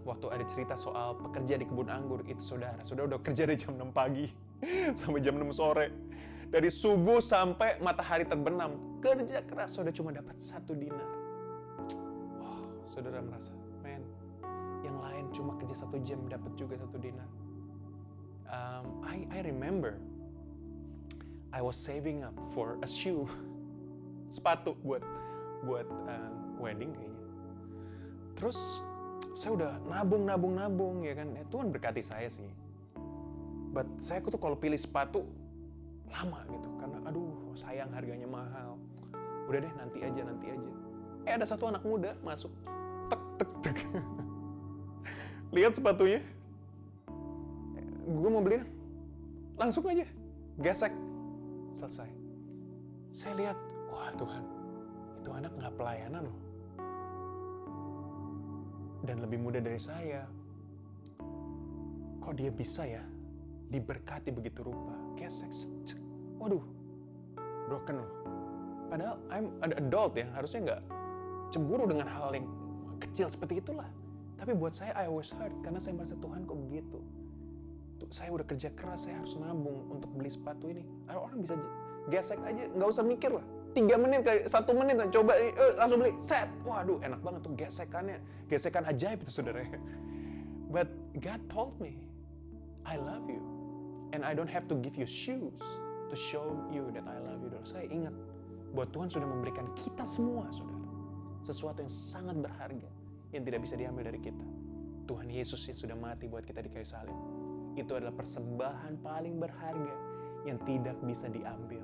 waktu ada cerita soal pekerja di kebun anggur, itu saudara udah kerja dari jam 6 pagi sampai jam 6 sore. Dari subuh sampai matahari terbenam, kerja keras, saudara cuma dapat 1 dinar. Oh, saudara merasa, man, yang lain cuma kerja 1 jam, dapat juga 1 dinar. I remember I was saving up for a shoe, sepatu buat wedding kayaknya. Terus saya udah nabung ya kan. Tuhan berkati saya sih. But saya tuh kalau pilih sepatu lama gitu karena aduh sayang harganya mahal. Udah deh nanti aja. Ada satu anak muda masuk. Tek. Lihat sepatunya. Gue mau beli, langsung aja, gesek, selesai. Saya lihat, wah Tuhan, itu anak nggak pelayanan loh. Dan lebih muda dari saya. Kok dia bisa ya, diberkati begitu rupa, gesek, waduh, broken loh. Padahal I'm an adult ya, harusnya nggak cemburu dengan hal yang kecil seperti itulah. Tapi buat saya, I always hurt, karena saya merasa Tuhan kok begitu. Saya udah kerja keras, saya harus nabung untuk beli sepatu ini. Orang bisa gesek aja, nggak usah mikir lah. 3 menit, 1 menit, coba langsung beli, set. Waduh, enak banget tuh gesekannya. Gesekan ajaib itu saudara. But God told me, I love you. And I don't have to give you shoes to show you that I love you. Saya ingat bahwa Tuhan sudah memberikan kita semua, saudara, sesuatu yang sangat berharga, yang tidak bisa diambil dari kita. Tuhan Yesus yang sudah mati buat kita di kayu salib. itu adalah persembahan paling berharga yang tidak bisa diambil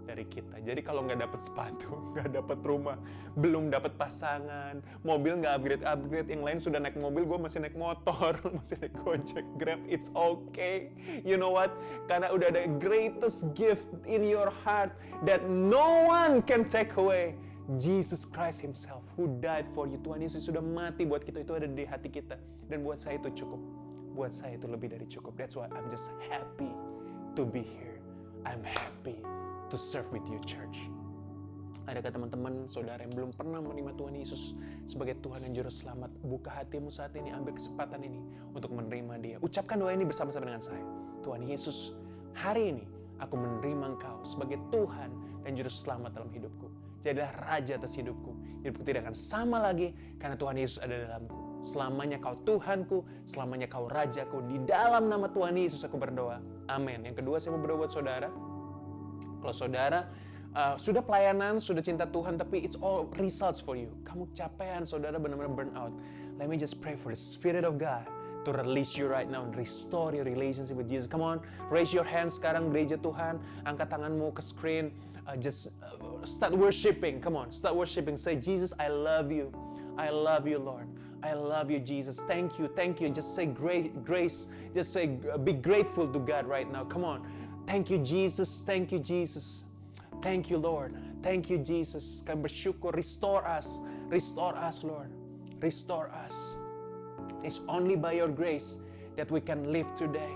dari kita. Jadi kalau nggak dapat sepatu, nggak dapat rumah, belum dapat pasangan, mobil nggak upgrade, yang lain sudah naik mobil, gue masih naik motor, masih naik Gojek, Grab, it's okay. You know what? Karena udah ada greatest gift in your heart that no one can take away. Jesus Christ Himself who died for you. Tuhan Yesus sudah mati buat kita, itu ada di hati kita. Dan buat saya itu cukup. Buat saya itu lebih dari cukup. That's why I'm just happy to be here. I'm happy to serve with you, church. Adakah teman-teman, saudara yang belum pernah menerima Tuhan Yesus sebagai Tuhan dan Juru Selamat? Buka hatimu saat ini, ambil kesempatan ini untuk menerima Dia. Ucapkan doa ini bersama-sama dengan saya. Tuhan Yesus, hari ini aku menerima Engkau sebagai Tuhan dan Juru Selamat dalam hidupku. Jadilah Raja atas hidupku. Hidupku tidak akan sama lagi karena Tuhan Yesus ada dalamku. Selamanya Kau Tuhanku, selamanya Kau Rajaku. Di dalam nama Tuhan Yesus aku berdoa. Amin. Yang kedua, saya mau berdoa buat saudara. Kalau saudara sudah pelayanan, sudah cinta Tuhan, tapi it's all results for you. Kamu capean, saudara benar-benar burn out. Let me just pray for the Spirit of God to release you right now and restore your relationship with Jesus. Come on, raise your hands sekarang, gereja Tuhan. Angkat tanganmu ke screen. Start worshiping. Come on, start worshiping. Say, Jesus, I love you. I love you, Lord. I love you, Jesus. Thank you, thank you. Just say grace. Just say, be grateful to God right now. Come on. Thank you, Jesus. Thank you, Jesus. Thank you, Lord. Thank you, Jesus. Kami bersyukur. Restore us. Restore us, Lord. Restore us. It's only by your grace that we can live today.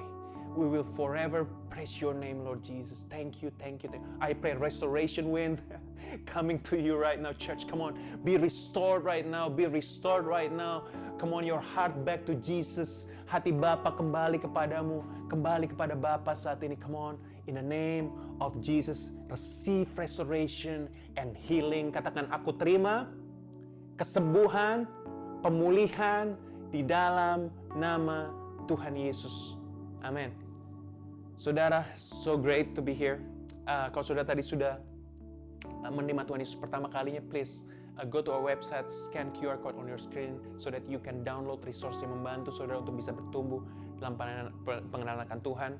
We will forever praise your name, Lord Jesus. Thank you, thank you. I pray restoration wind coming to you right now, church. Come on, be restored right now. Be restored right now. Come on, your heart back to Jesus. Hati Bapa kembali kepadamu. Kembali kepada Bapa saat ini. Come on, in the name of Jesus, receive restoration and healing. Katakan, aku terima kesembuhan, pemulihan di dalam nama Tuhan Yesus. Amin. Saudara, so great to be here. Kalau saudara tadi sudah menerima Tuhan Yesus pertama kalinya, please go to our website, scan QR code on your screen so that you can download resource yang membantu saudara untuk bisa bertumbuh dalam pengenalan akan Tuhan.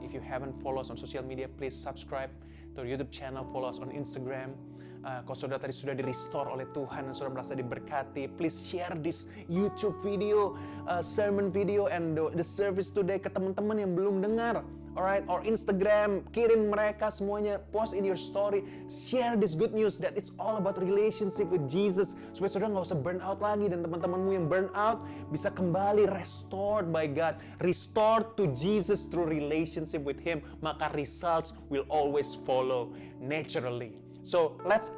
If you haven't follow us on social media, please subscribe to our YouTube channel, follow us on Instagram. Kalau saudara tadi sudah di-restore oleh Tuhan dan saudara merasa diberkati, please share this YouTube video, sermon video and the service today ke teman-teman yang belum dengar. Alright, or Instagram, kirim mereka semuanya, post in your story, share this good news that it's all about relationship with Jesus, supaya saudara nggak usah burn out lagi dan teman-temanmu yang burn out bisa kembali restored by God, restored to Jesus through relationship with Him, maka results will always follow naturally. So let's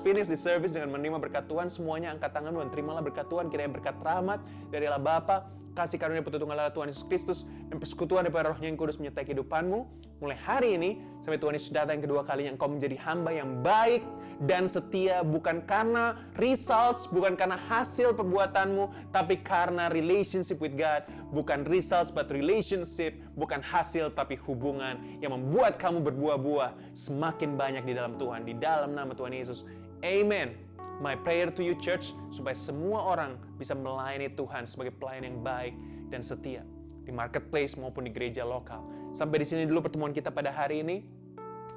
finish the service dengan menerima berkat Tuhan. Semuanya angkat tangan dan terimalah berkat Tuhan. Kiranya berkat rahmat dari Allah Bapa, kasih karunia petunjuk Allah Tuhan Yesus Kristus, dan persekutuan daripada Rohnya yang kudus menyertai kehidupanmu. Mulai hari ini sampai Tuhan Yesus datang yang kedua kalinya, engkau menjadi hamba yang baik dan setia, bukan karena results, bukan karena hasil perbuatanmu, tapi karena relationship with God. Bukan results but relationship, bukan hasil tapi hubungan yang membuat kamu berbuah-buah semakin banyak di dalam Tuhan, di dalam nama Tuhan Yesus. Amen. My prayer to you, church, supaya semua orang bisa melayani Tuhan sebagai pelayan yang baik dan setia di marketplace maupun di gereja lokal. Sampai di sini dulu pertemuan kita pada hari ini.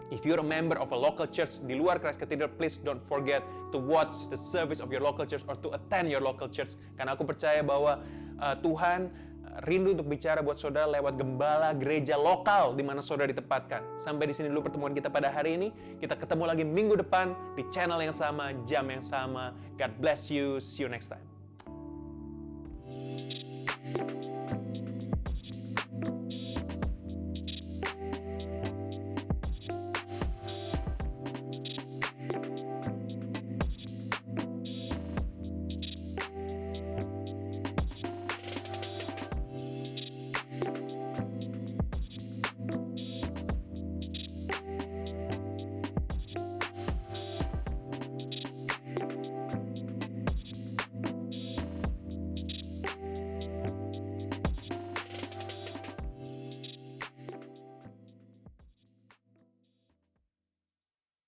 If you're a member of a local church di luar Christ Cathedral, please don't forget to watch the service of your local church or to attend your local church. Karena aku percaya bahwa Tuhan rindu untuk bicara buat saudara lewat gembala gereja lokal di mana saudara ditempatkan. Sampai di sini dulu pertemuan kita pada hari ini. Kita ketemu lagi minggu depan di channel yang sama, jam yang sama. God bless you. See you next time.